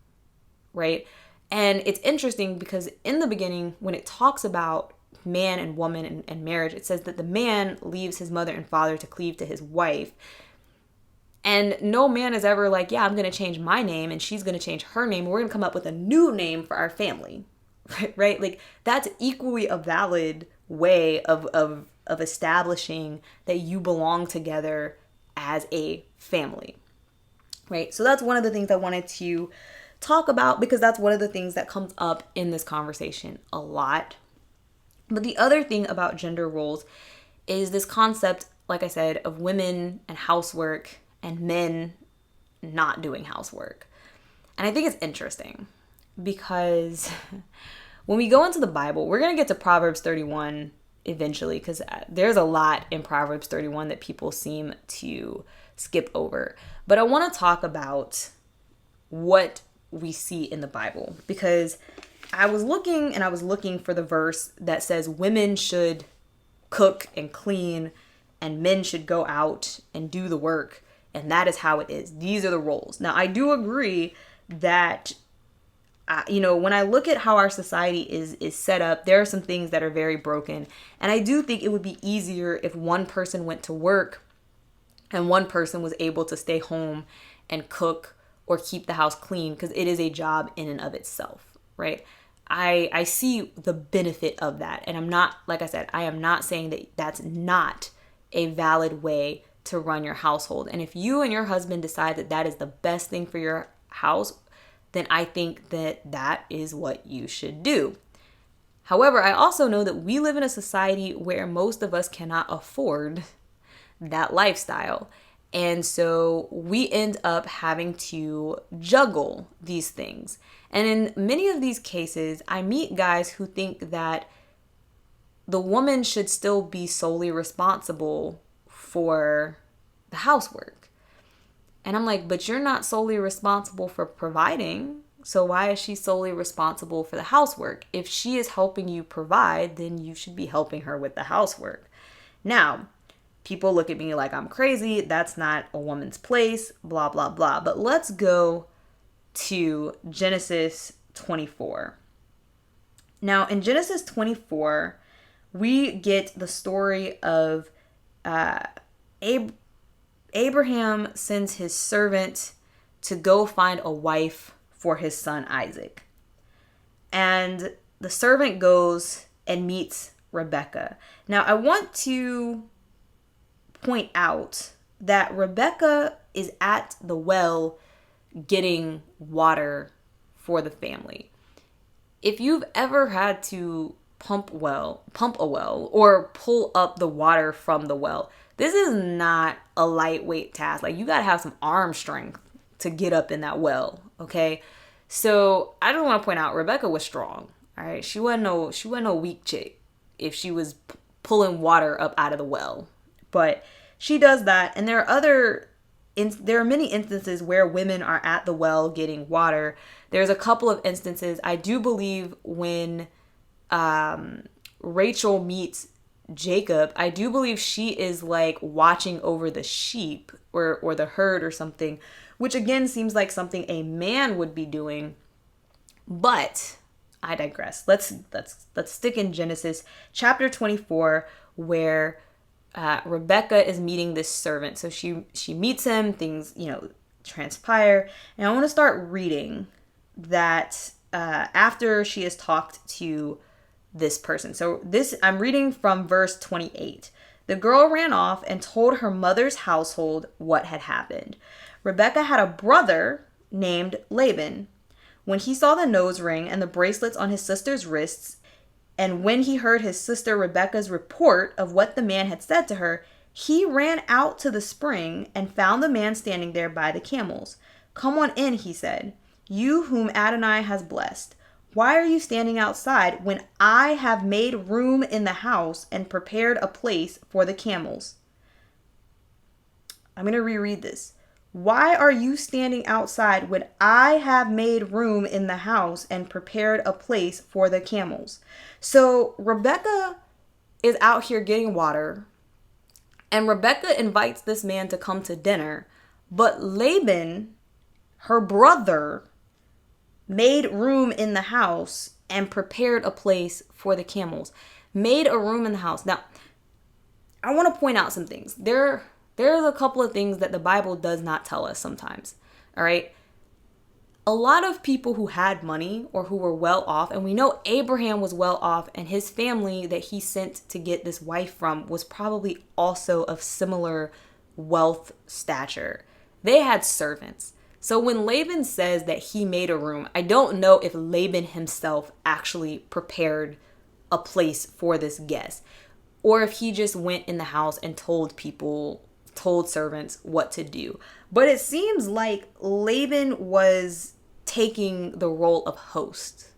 right? And it's interesting because in the beginning, when it talks about man and woman and marriage, it says that the man leaves his mother and father to cleave to his wife. And no man is ever like, yeah, I'm going to change my name and she's going to change her name. We're going to come up with a new name for our family, right? Like, that's equally a valid way of establishing that you belong together as a family, right? So that's one of the things I wanted to talk about because that's one of the things that comes up in this conversation a lot. But the other thing about gender roles is this concept, like I said, of women and housework and men not doing housework. And I think it's interesting because when we go into the Bible, we're going to get to Proverbs 31 eventually because there's a lot in Proverbs 31 that people seem to skip over. But I want to talk about what we see in the Bible because I was looking for the verse that says women should cook and clean and men should go out and do the work. And that is how it is. These are the roles. Now, I do agree that, when I look at how our society is set up, there are some things that are very broken. And I do think it would be easier if one person went to work and one person was able to stay home and cook or keep the house clean because it is a job in and of itself, right? I see the benefit of that. And I'm not, like I said, I am not saying that that's not a valid way to run your household. And if you and your husband decide that that is the best thing for your house, then I think that that is what you should do. However, I also know that we live in a society where most of us cannot afford that lifestyle. And so we end up having to juggle these things. And in many of these cases, I meet guys who think that the woman should still be solely responsible for the housework. And I'm like, but you're not solely responsible for providing. So why is she solely responsible for the housework? If she is helping you provide, then you should be helping her with the housework. Now, people look at me like I'm crazy. That's not a woman's place, blah, blah, blah. But let's go to Genesis 24. Now, in Genesis 24, we get the story of Abraham sends his servant to go find a wife for his son Isaac. And the servant goes and meets Rebecca. Now, I want to point out that Rebecca is at the well getting water for the family. If you've ever had to pump a well or pull up the water from the well, this is not a lightweight task. Like, you got to have some arm strength to get up in that well, okay? So I just want to point out Rebecca was strong, all right? She wasn't no weak chick if she was pulling water up out of the well. But she does that, and there are many instances where women are at the well getting water. There's a couple of instances, I do believe, when Rachel meets Jacob, I do believe she is like watching over the sheep or the herd or something, which again seems like something a man would be doing. But I digress. Let's stick in Genesis chapter 24, where Rebecca is meeting this servant. So she meets him, things, transpire. And I want to start reading that after she has talked to this person. So I'm reading from verse 28. The girl ran off and told her mother's household what had happened. Rebecca had a brother named Laban. When he saw the nose ring and the bracelets on his sister's wrists, and when he heard his sister Rebecca's report of what the man had said to her, he ran out to the spring and found the man standing there by the camels. "Come on in," he said, "you whom Adonai has blessed. Why are you standing outside when I have made room in the house and prepared a place for the camels?" I'm going to reread this. Why are you standing outside when I have made room in the house and prepared a place for the camels? So Rebecca is out here getting water, and Rebecca invites this man to come to dinner, but Laban, her brother, made room in the house and prepared a place for the camels. Made a room in the house. Now, I want to point out some things. There's a couple of things that the Bible does not tell us sometimes. All right. A lot of people who had money or who were well off, and we know Abraham was well off, and his family that he sent to get this wife from was probably also of similar wealth stature. They had servants. So when Laban says that he made a room, I don't know if Laban himself actually prepared a place for this guest, or if he just went in the house and told servants what to do. But it seems like Laban was taking the role of host,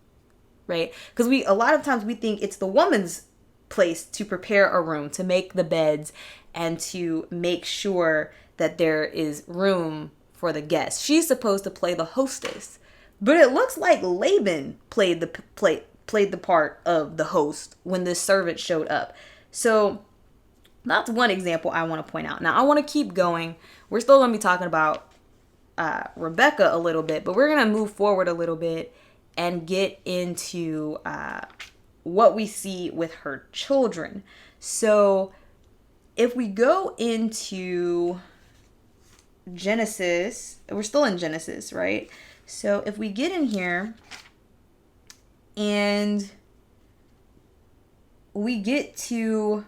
right? Because a lot of times we think it's the woman's place to prepare a room, to make the beds, and to make sure that there is room for the guests. She's supposed to play the hostess. But it looks like Laban played the part of the host when this servant showed up. So that's one example I want to point out. Now, I want to keep going. We're still going to be talking about Rebecca a little bit, but we're going to move forward a little bit and get into what we see with her children. So if we go into Genesis, we're still in Genesis, right? So if we get in here and we get to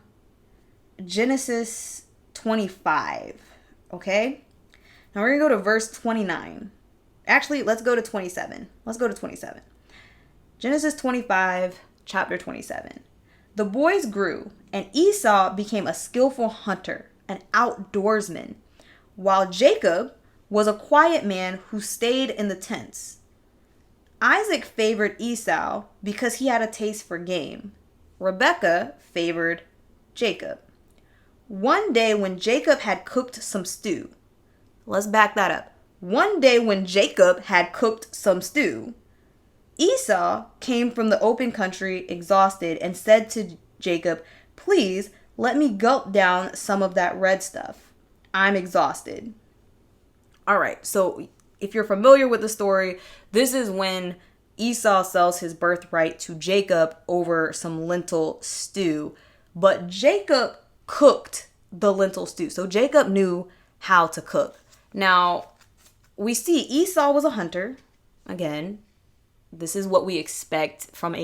Genesis 25, okay? Now we're going to go to verse 29. Actually, let's go to 27. Genesis 25, chapter 27. The boys grew, and Esau became a skillful hunter, an outdoorsman, while Jacob was a quiet man who stayed in the tents. Isaac favored Esau because he had a taste for game. Rebekah favored Jacob. One day when Jacob had cooked some stew. Let's back that up. One day when Jacob had cooked some stew, Esau came from the open country exhausted and said to Jacob, "Please let me gulp down some of that red stuff. I'm exhausted." All right, so if you're familiar with the story, this is when Esau sells his birthright to Jacob over some lentil stew. But Jacob cooked the lentil stew. So Jacob knew how to cook. Now, we see Esau was a hunter. Again, this is what we expect from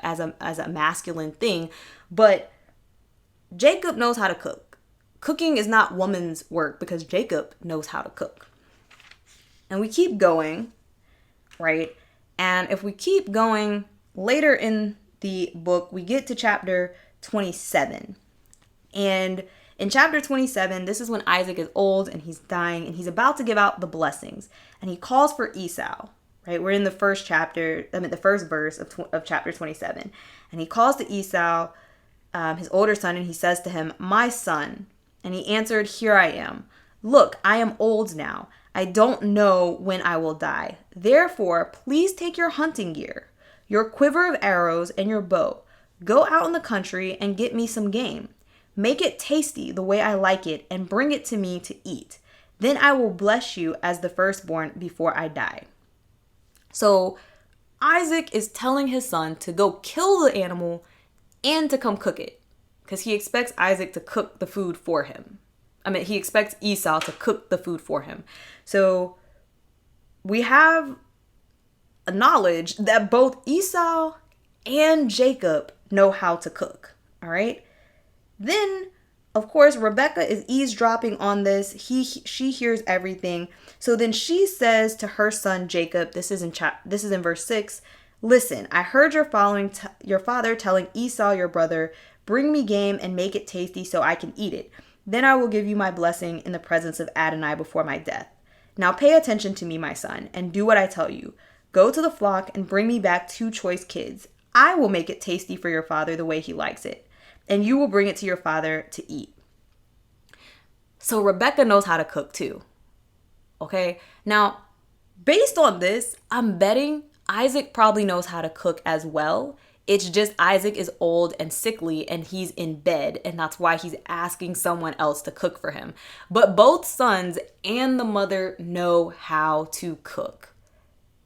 as a masculine thing. But Jacob knows how to cook. Cooking is not woman's work because Jacob knows how to cook. And we keep going, right? And if we keep going later in the book, we get to chapter 27. And in chapter 27, this is when Isaac is old and he's dying and he's about to give out the blessings. And he calls for Esau, right? We're in the first verse of chapter 27. And he calls to Esau, his older son, and he says to him, "My son." And he answered, "Here I am. Look, I am old now. I don't know when I will die. Therefore, please take your hunting gear, your quiver of arrows, and your bow. Go out in the country and get me some game. Make it tasty the way I like it and bring it to me to eat. Then I will bless you as the firstborn before I die." So Isaac is telling his son to go kill the animal and to come cook it, because he expects Isaac to cook the food for him. He expects Esau to cook the food for him. So we have a knowledge that both Esau and Jacob know how to cook. All right. Then, of course, Rebecca is eavesdropping on this. She hears everything. So then she says to her son Jacob, this is in verse 6, "Listen, I heard your father telling Esau your brother, 'Bring me game and make it tasty so I can eat it. Then I will give you my blessing in the presence of Adonai before my death. Now pay attention to me, my son, and do what I tell you. Go to the flock and bring me back 2 choice kids. I will make it tasty for your father the way he likes it, and you will bring it to your father to eat.'" So Rebecca knows how to cook too. Okay? Now, based on this, I'm betting Isaac probably knows how to cook as well. It's just Isaac is old and sickly and he's in bed, and that's why he's asking someone else to cook for him. But both sons and the mother know how to cook.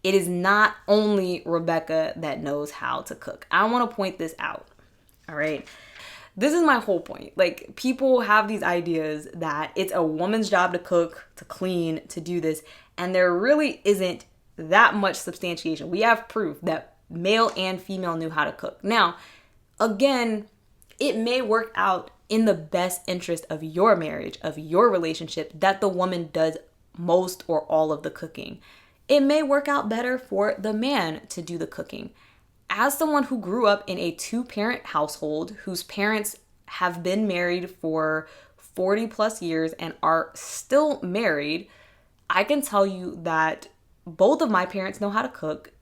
It is not only Rebecca that knows how to cook. I want to point this out. All right. This is my whole point. Like, people have these ideas that it's a woman's job to cook, to clean, to do this, and there really isn't that much substantiation. We have proof that male and female knew how to cook. Now, again, it may work out in the best interest of your marriage, of your relationship, that the woman does most or all of the cooking. It may work out better for the man to do the cooking. As someone who grew up in a 2-parent household, whose parents have been married for 40 plus years and are still married, I can tell you that both of my parents know how to cook.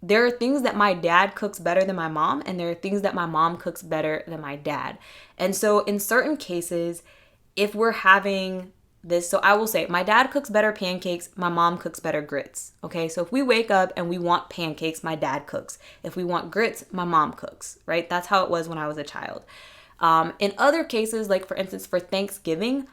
There are things that my dad cooks better than my mom, and there are things that my mom cooks better than my dad. And so in certain cases, if we're having this, so I will say my dad cooks better pancakes, my mom cooks better grits. Okay, so if we wake up and we want pancakes, my dad cooks. If we want grits, my mom cooks, right? That's how it was when I was a child. In other cases, like for instance, for Thanksgiving,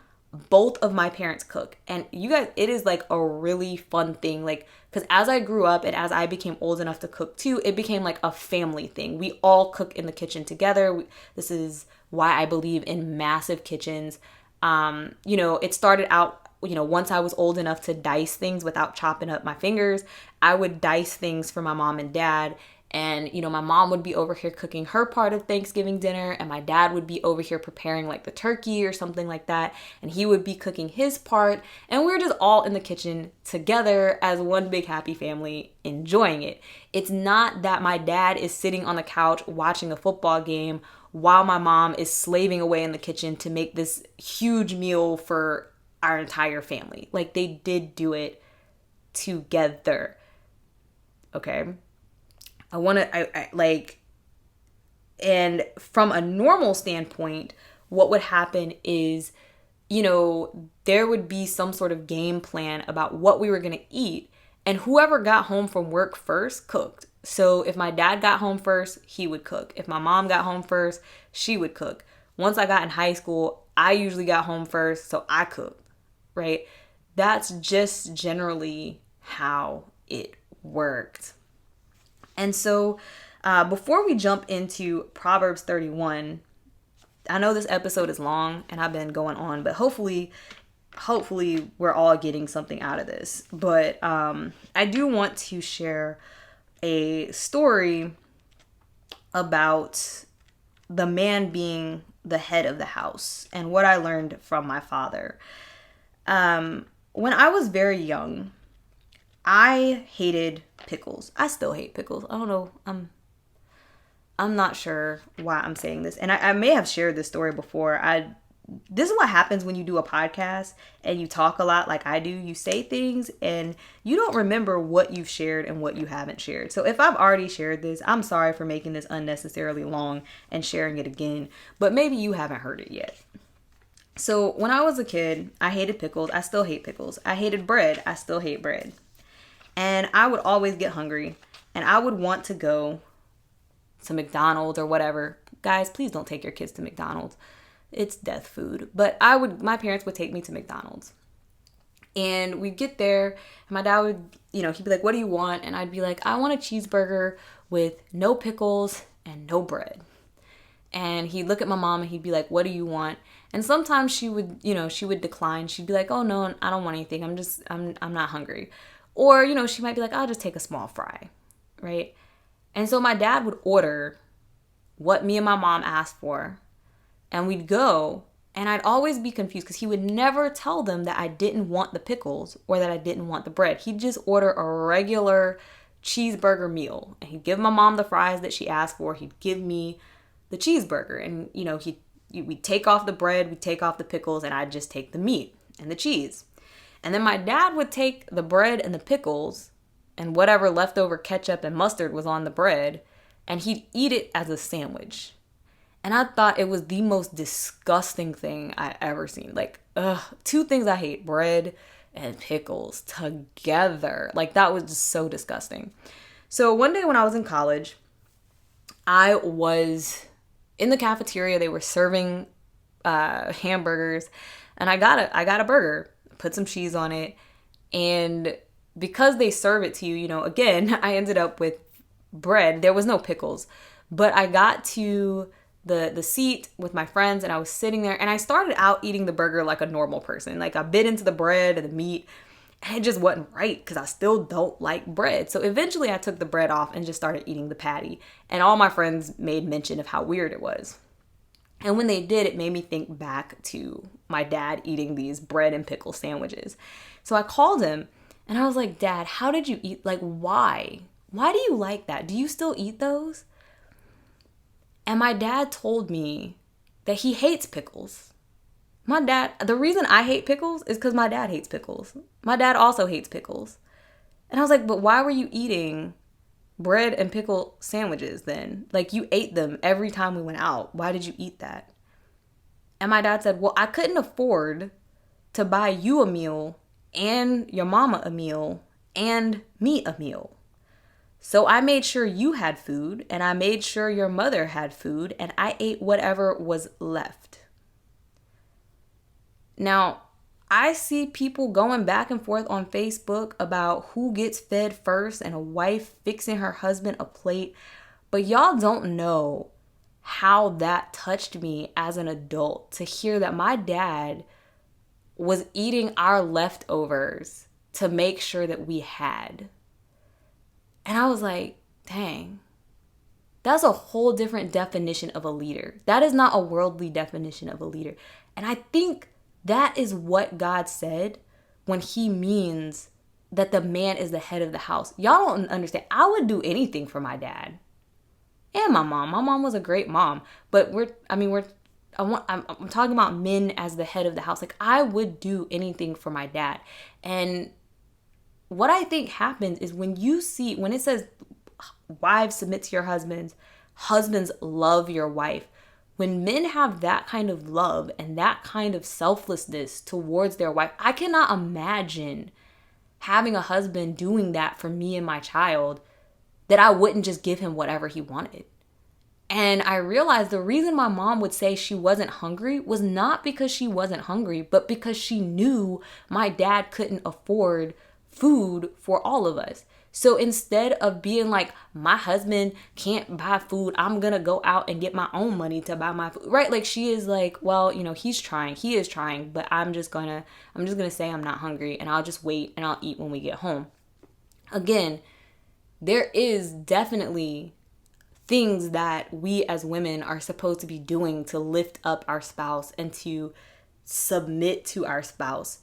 both of my parents cook. And you guys, it is like a really fun thing. Like, because as I grew up and as I became old enough to cook too, it became like a family thing. We all cook in the kitchen together. This is why I believe in massive kitchens. It started out, once I was old enough to dice things without chopping up my fingers, I would dice things for my mom and dad. And, my mom would be over here cooking her part of Thanksgiving dinner, and my dad would be over here preparing like the turkey or something like that. And he would be cooking his part. And we were just all in the kitchen together as one big happy family enjoying it. It's not that my dad is sitting on the couch watching a football game while my mom is slaving away in the kitchen to make this huge meal for our entire family. Like, they did do it together. Okay. And from a normal standpoint, what would happen is, there would be some sort of game plan about what we were going to eat, and whoever got home from work first cooked. So if my dad got home first, he would cook. If my mom got home first, she would cook. Once I got in high school, I usually got home first, so I cooked, right? That's just generally how it worked. And so before we jump into Proverbs 31, I know this episode is long and I've been going on, but hopefully we're all getting something out of this. But I do want to share a story about the man being the head of the house and what I learned from my father. When I was very young, I hated pickles. I still hate pickles. I don't know. I'm not sure why I'm saying this. And I may have shared this story before. This is what happens when you do a podcast and you talk a lot like I do. You say things and you don't remember what you've shared and what you haven't shared. So if I've already shared this, I'm sorry for making this unnecessarily long and sharing it again. But maybe you haven't heard it yet. So when I was a kid, I hated pickles. I still hate pickles. I hated bread. I still hate bread. And I would always get hungry and I would want to go to McDonald's or whatever. Guys, please don't take your kids to McDonald's. It's death food. But my parents would take me to McDonald's. And we'd get there, and my dad would, he'd be like, what do you want? And I'd be like, I want a cheeseburger with no pickles and no bread. And he'd look at my mom and he'd be like, what do you want? And sometimes she would decline. She'd be like, oh no, I don't want anything. I'm not hungry. Or, she might be like, I'll just take a small fry, right? And so my dad would order what me and my mom asked for, and we'd go, and I'd always be confused because he would never tell them that I didn't want the pickles or that I didn't want the bread. He'd just order a regular cheeseburger meal, and he'd give my mom the fries that she asked for. He'd give me the cheeseburger, and we'd take off the bread, we'd take off the pickles, and I'd just take the meat and the cheese. And then my dad would take the bread and the pickles and whatever leftover ketchup and mustard was on the bread, and he'd eat it as a sandwich. And I thought it was the most disgusting thing I ever seen. Like, two things I hate, bread and pickles together. Like, that was just so disgusting. So one day when I was in college, I was in the cafeteria. They were serving hamburgers, and I got a burger, put some cheese on it, and because they serve it to you, again, I ended up with bread. There was no pickles, but I got to the seat with my friends, and I was sitting there, and I started out eating the burger like a normal person. Like, I bit into the bread and the meat, and it just wasn't right because I still don't like bread. So eventually I took the bread off and just started eating the patty, and all my friends made mention of how weird it was. And when they did, it made me think back to my dad eating these bread and pickle sandwiches. So I called him, and I was like, Dad, how did you eat? Like, why? Why do you like that? Do you still eat those? And my dad told me that he hates pickles. The reason I hate pickles is because my dad hates pickles. My dad also hates pickles. And I was like, but why were you eating bread and pickle sandwiches then? Like, you ate them every time we went out. Why did you eat that? And my dad said, well, I couldn't afford to buy you a meal and your mama a meal and me a meal. So I made sure you had food, and I made sure your mother had food, and I ate whatever was left. Now, I see people going back and forth on Facebook about who gets fed first and a wife fixing her husband a plate, but y'all don't know how that touched me as an adult to hear that my dad was eating our leftovers to make sure that we had. And I was like, dang, that's a whole different definition of a leader. That is not a worldly definition of a leader. And I think that is what God said when he means that the man is the head of the house. Y'all don't understand. I would do anything for my dad and my mom. My mom was a great mom, but I'm talking about men as the head of the house. Like, I would do anything for my dad. And what I think happens is when it says wives submit to your husbands, husbands love your wife. When men have that kind of love and that kind of selflessness towards their wife, I cannot imagine having a husband doing that for me and my child, that I wouldn't just give him whatever he wanted. And I realized the reason my mom would say she wasn't hungry was not because she wasn't hungry, but because she knew my dad couldn't afford food for all of us. So instead of being like, my husband can't buy food, I'm gonna go out and get my own money to buy my food, right? Like, she is like, well, he is trying, but I'm just gonna say I'm not hungry, and I'll just wait and I'll eat when we get home. Again, there is definitely things that we as women are supposed to be doing to lift up our spouse and to submit to our spouse.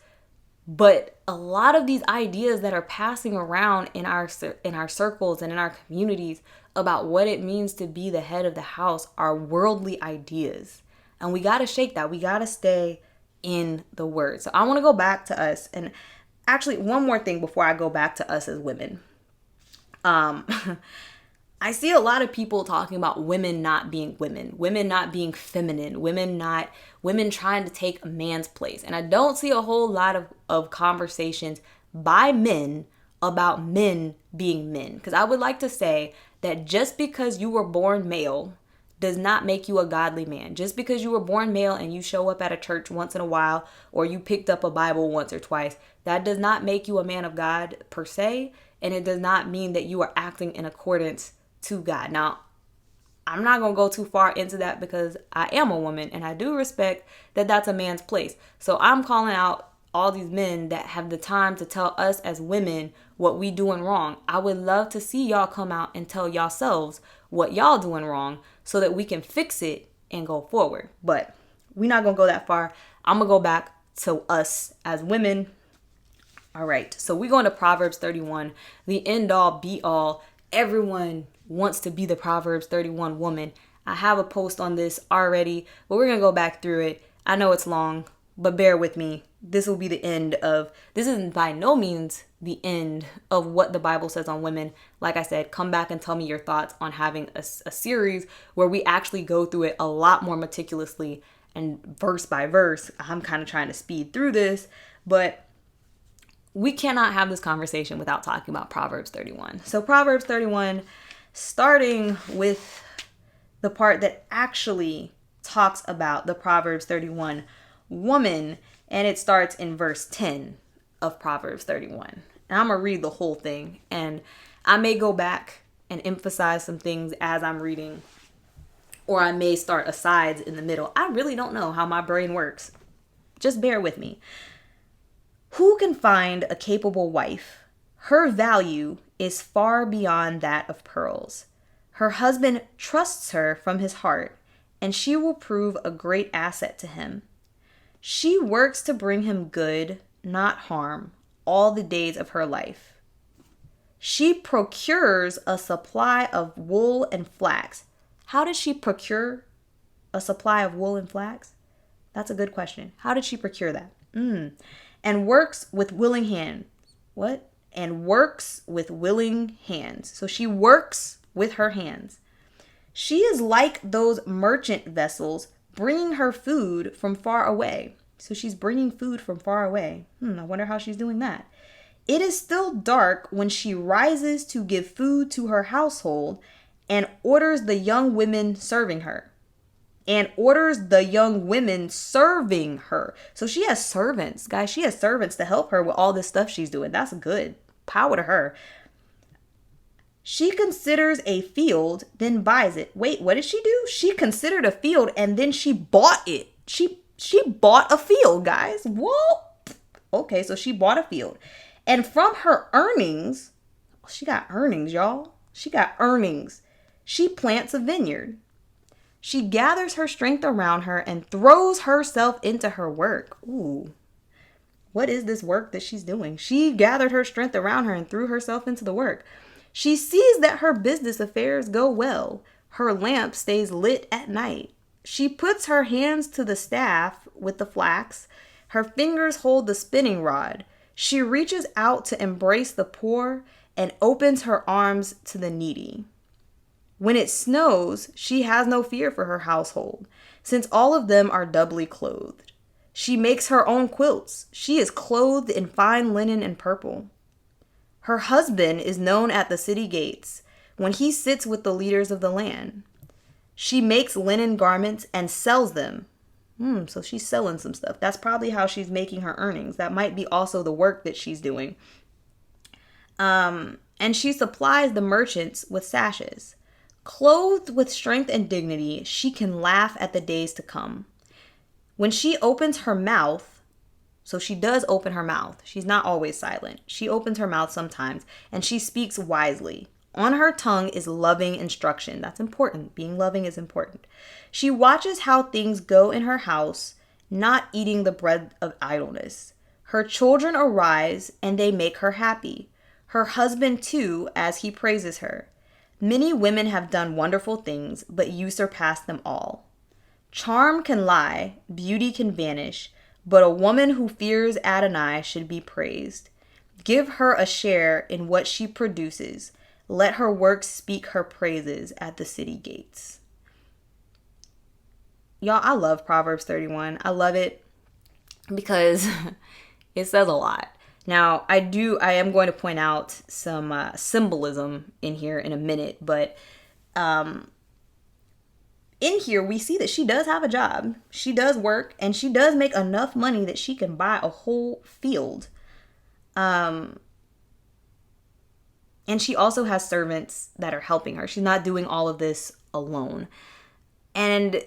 But a lot of these ideas that are passing around in our circles and in our communities about what it means to be the head of the house are worldly ideas. And we got to shake that. We got to stay in the word. So I want to go back to us. And actually, one more thing before I go back to us as women. I see a lot of people talking about women not being women not being feminine, women trying to take a man's place. And I don't see a whole lot of conversations by men about men being men. Because I would like to say that just because you were born male does not make you a godly man. Just because you were born male and you show up at a church once in a while, or you picked up a Bible once or twice, that does not make you a man of God per se. And it does not mean that you are acting in accordance to God. Now, I'm not going to go too far into that because I am a woman and I do respect that that's a man's place. So I'm calling out all these men that have the time to tell us as women what we doing wrong. I would love to see y'all come out and tell yourselves what y'all doing wrong so that we can fix it and go forward. But we're not going to go that far. I'm going to go back to us as women. All right. So we're going to Proverbs 31, the end all be all. Everyone wants to be the Proverbs 31 woman. I have a post on this already, but we're going to go back through it. I know it's long, but bear with me. This will be the end of, this is by no means the end of what the Bible says on women. Like I said, come back and tell me your thoughts on having a series where we actually go through it a lot more meticulously and verse by verse. I'm kind of trying to speed through this, but we cannot have this conversation without talking about Proverbs 31. So Proverbs 31, starting with the part that actually talks about the Proverbs 31 woman, and it starts in verse 10 of Proverbs 31. And I'm going to read the whole thing, and I may go back and emphasize some things as I'm reading, or I may start asides in the middle. I really don't know how my brain works. Just bear with me. Who can find a capable wife? Her value is far beyond that of pearls. Her husband trusts her from his heart, and she will prove a great asset to him. She works to bring him good, not harm, all the days of her life. She procures a supply of wool and flax. How did she procure a supply of wool and flax? That's a good question. How did she procure that? And works with willing hands. What? And works with willing hands. So she works with her hands. She is like those merchant vessels bringing her food from far away. So she's bringing food from far away. I wonder how she's doing that. It is still dark when she rises to give food to her household and orders the young women serving her. So she has servants, guys. She has servants to help her with all this stuff she's doing. That's good. Power to her. She considers a field, then buys it. Wait, what did she do? She considered a field and then she bought it. She bought a field, guys. What? Okay, so she bought a field. And from her earnings, she got earnings, y'all. She got earnings. She plants a vineyard. She gathers her strength around her and throws herself into her work. Ooh. What is this work that she's doing? She gathered her strength around her and threw herself into the work. She sees that her business affairs go well. Her lamp stays lit at night. She puts her hands to the staff with the flax. Her fingers hold the spinning rod. She reaches out to embrace the poor and opens her arms to the needy. When it snows, she has no fear for her household, since all of them are doubly clothed. She makes her own quilts. She is clothed in fine linen and purple. Her husband is known at the city gates when he sits with the leaders of the land. She makes linen garments and sells them. So she's selling some stuff. That's probably how she's making her earnings. That might be also the work that she's doing. And she supplies the merchants with sashes. Clothed with strength and dignity, she can laugh at the days to come. When she opens her mouth, so she does open her mouth. She's not always silent. She opens her mouth sometimes, and she speaks wisely. On her tongue is loving instruction. That's important. Being loving is important. She watches how things go in her house, not eating the bread of idleness. Her children arise, and they make her happy. Her husband, too, as he praises her. Many women have done wonderful things, but you surpass them all. Charm can lie, beauty can vanish, but a woman who fears Adonai should be praised. Give her a share in what she produces. Let her works speak her praises at the city gates. Y'all, I love Proverbs 31. I love it because it says a lot. Now, I am going to point out some symbolism in here in a minute, but in here we see that she does have a job. She does work, and she does make enough money that she can buy a whole field. And she also has servants that are helping her. She's not doing all of this alone. And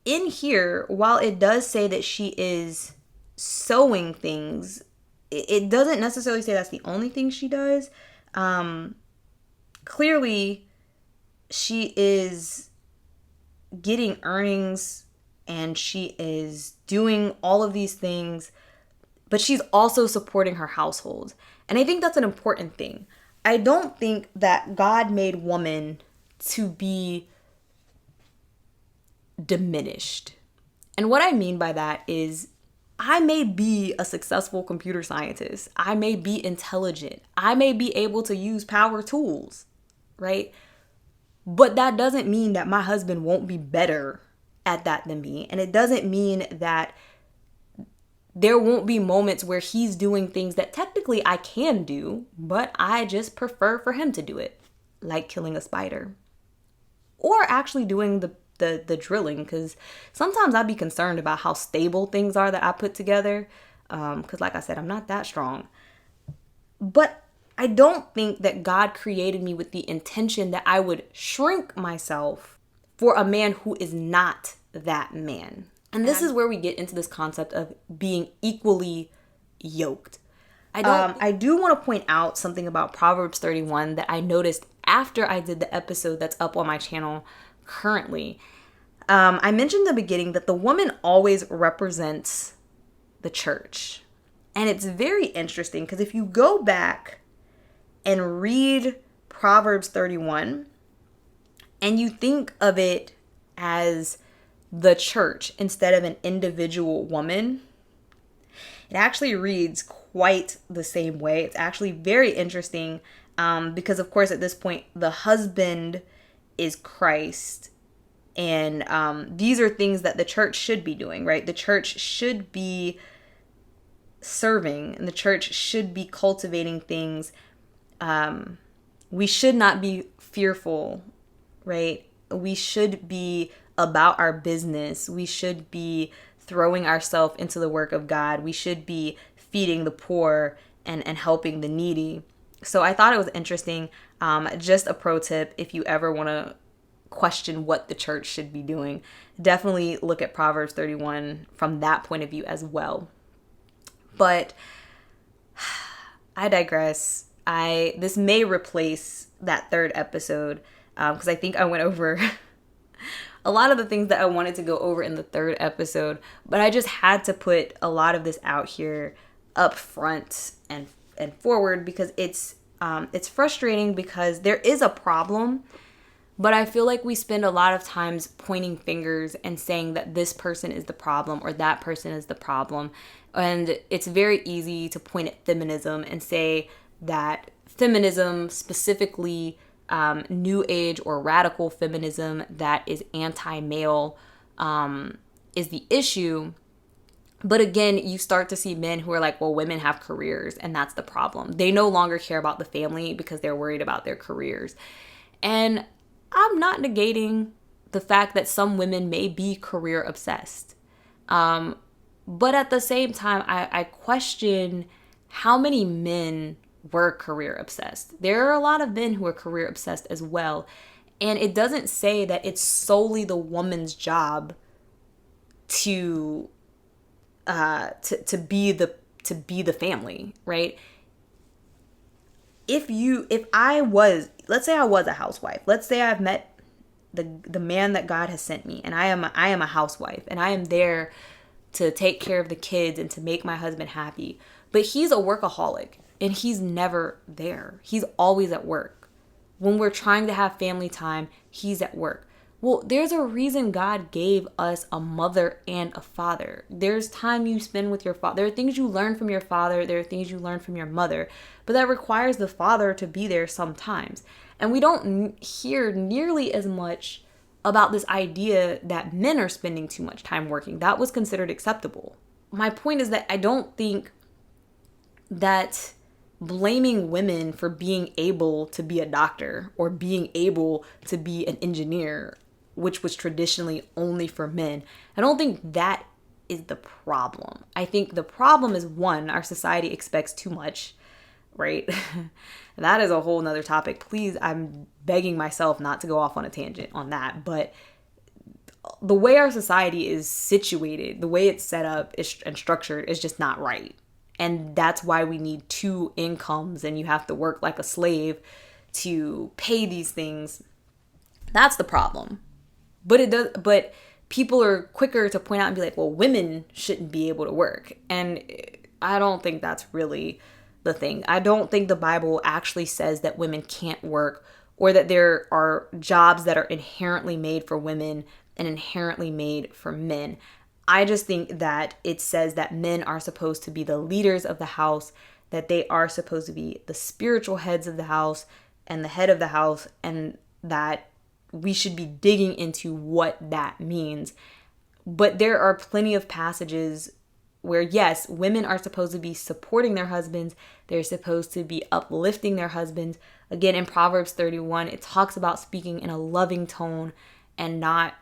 in here, while it does say that she is sewing things, it doesn't necessarily say that's the only thing she does. Clearly, she is getting earnings and she is doing all of these things, but she's also supporting her household. And I think that's an important thing. I don't think that God made woman to be diminished. And what I mean by that is, I may be a successful computer scientist. I may be intelligent. I may be able to use power tools, right? But that doesn't mean that my husband won't be better at that than me. And it doesn't mean that there won't be moments where he's doing things that technically I can do, but I just prefer for him to do it, like killing a spider. Or actually doing the drilling, because sometimes I'd be concerned about how stable things are that I put together, because like I said, I'm not that strong. But I don't think that God created me with the intention that I would shrink myself for a man who is not that man. And this is where we get into this concept of being equally yoked. I do want to point out something about Proverbs 31 that I noticed after I did the episode that's up on my channel currently. I mentioned in the beginning that the woman always represents the church. And it's very interesting because if you go back and read Proverbs 31 and you think of it as the church instead of an individual woman, it actually reads quite the same way. It's actually very interesting because, of course, at this point, the husband is Christ. And these are things that the church should be doing, right? The church should be serving, and the church should be cultivating things. We should not be fearful, right? We should be about our business. We should be throwing ourselves into the work of God. We should be feeding the poor and helping the needy. So I thought it was interesting. Just a pro tip, if you ever want to question what the church should be doing, definitely look at Proverbs 31 from that point of view as well. But I digress. This may replace that third episode because I think I went over a lot of the things that I wanted to go over in the third episode, but I just had to put a lot of this out here up front and forward because it's frustrating because there is a problem. But I feel like we spend a lot of times pointing fingers and saying that this person is the problem or that person is the problem. And it's very easy to point at feminism and say that feminism, specifically new age or radical feminism that is anti-male, is the issue. But again, you start to see men who are like, well, women have careers and that's the problem. They no longer care about the family because they're worried about their careers. And I'm not negating the fact that some women may be career obsessed. But at the same time, I question how many men were career obsessed. There are a lot of men who are career obsessed as well. And it doesn't say that it's solely the woman's job to be the family, right? Let's say I was a housewife. Let's say I've met the man that God has sent me, and I am a housewife, and I am there to take care of the kids and to make my husband happy. But he's a workaholic, and he's never there. He's always at work. When we're trying to have family time, he's at work. Well, there's a reason God gave us a mother and a father. There's time you spend with your father. There are things you learn from your father. There are things you learn from your mother. But that requires the father to be there sometimes. And we don't hear nearly as much about this idea that men are spending too much time working. That was considered acceptable. My point is that I don't think that blaming women for being able to be a doctor or being able to be an engineer, which was traditionally only for men, I don't think that is the problem. I think the problem is, one, our society expects too much, right? That is a whole nother topic. Please, I'm begging myself not to go off on a tangent on that. But the way our society is situated, the way it's set up and structured is just not right. And that's why we need two incomes and you have to work like a slave to pay these things. That's the problem. But people are quicker to point out and be like, well, women shouldn't be able to work. And I don't think that's really the thing. I don't think the Bible actually says that women can't work or that there are jobs that are inherently made for women and inherently made for men. I just think that it says that men are supposed to be the leaders of the house, that they are supposed to be the spiritual heads of the house and the head of the house, and that we should be digging into what that means. But there are plenty of passages where, yes, women are supposed to be supporting their husbands. They're supposed to be uplifting their husbands. Again, in Proverbs 31, it talks about speaking in a loving tone and not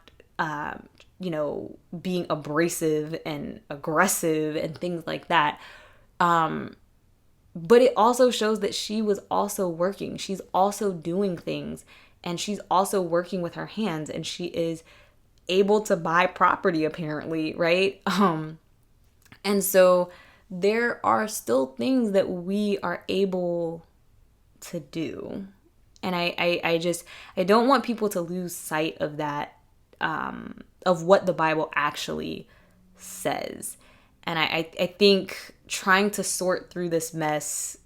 being abrasive and aggressive and things like that. But it also shows that she was also working. She's also doing things, and she's also working with her hands, and she is able to buy property apparently, right? And so there are still things that we are able to do. And I don't want people to lose sight of that, of what the Bible actually says. And I think trying to sort through this mess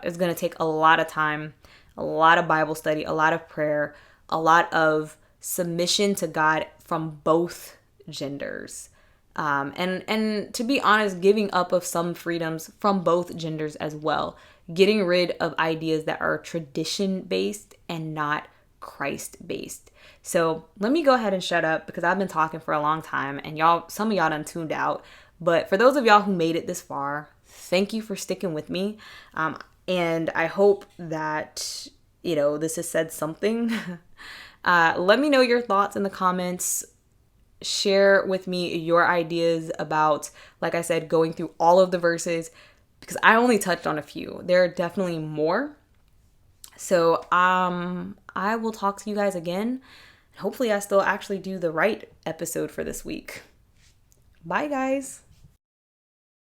is going to take a lot of time, a lot of Bible study, a lot of prayer, a lot of submission to God from both genders. And to be honest, giving up of some freedoms from both genders as well. Getting rid of ideas that are tradition-based and not Christ-based. So let me go ahead and shut up because I've been talking for a long time and some of y'all done tuned out. But for those of y'all who made it this far, thank you for sticking with me. And I hope that, this has said something. Let me know your thoughts in the comments. Share with me your ideas about, like I said, going through all of the verses, because I only touched on a few. There are definitely more. So I will talk to you guys again. Hopefully I still actually do the right episode for this week. Bye, guys.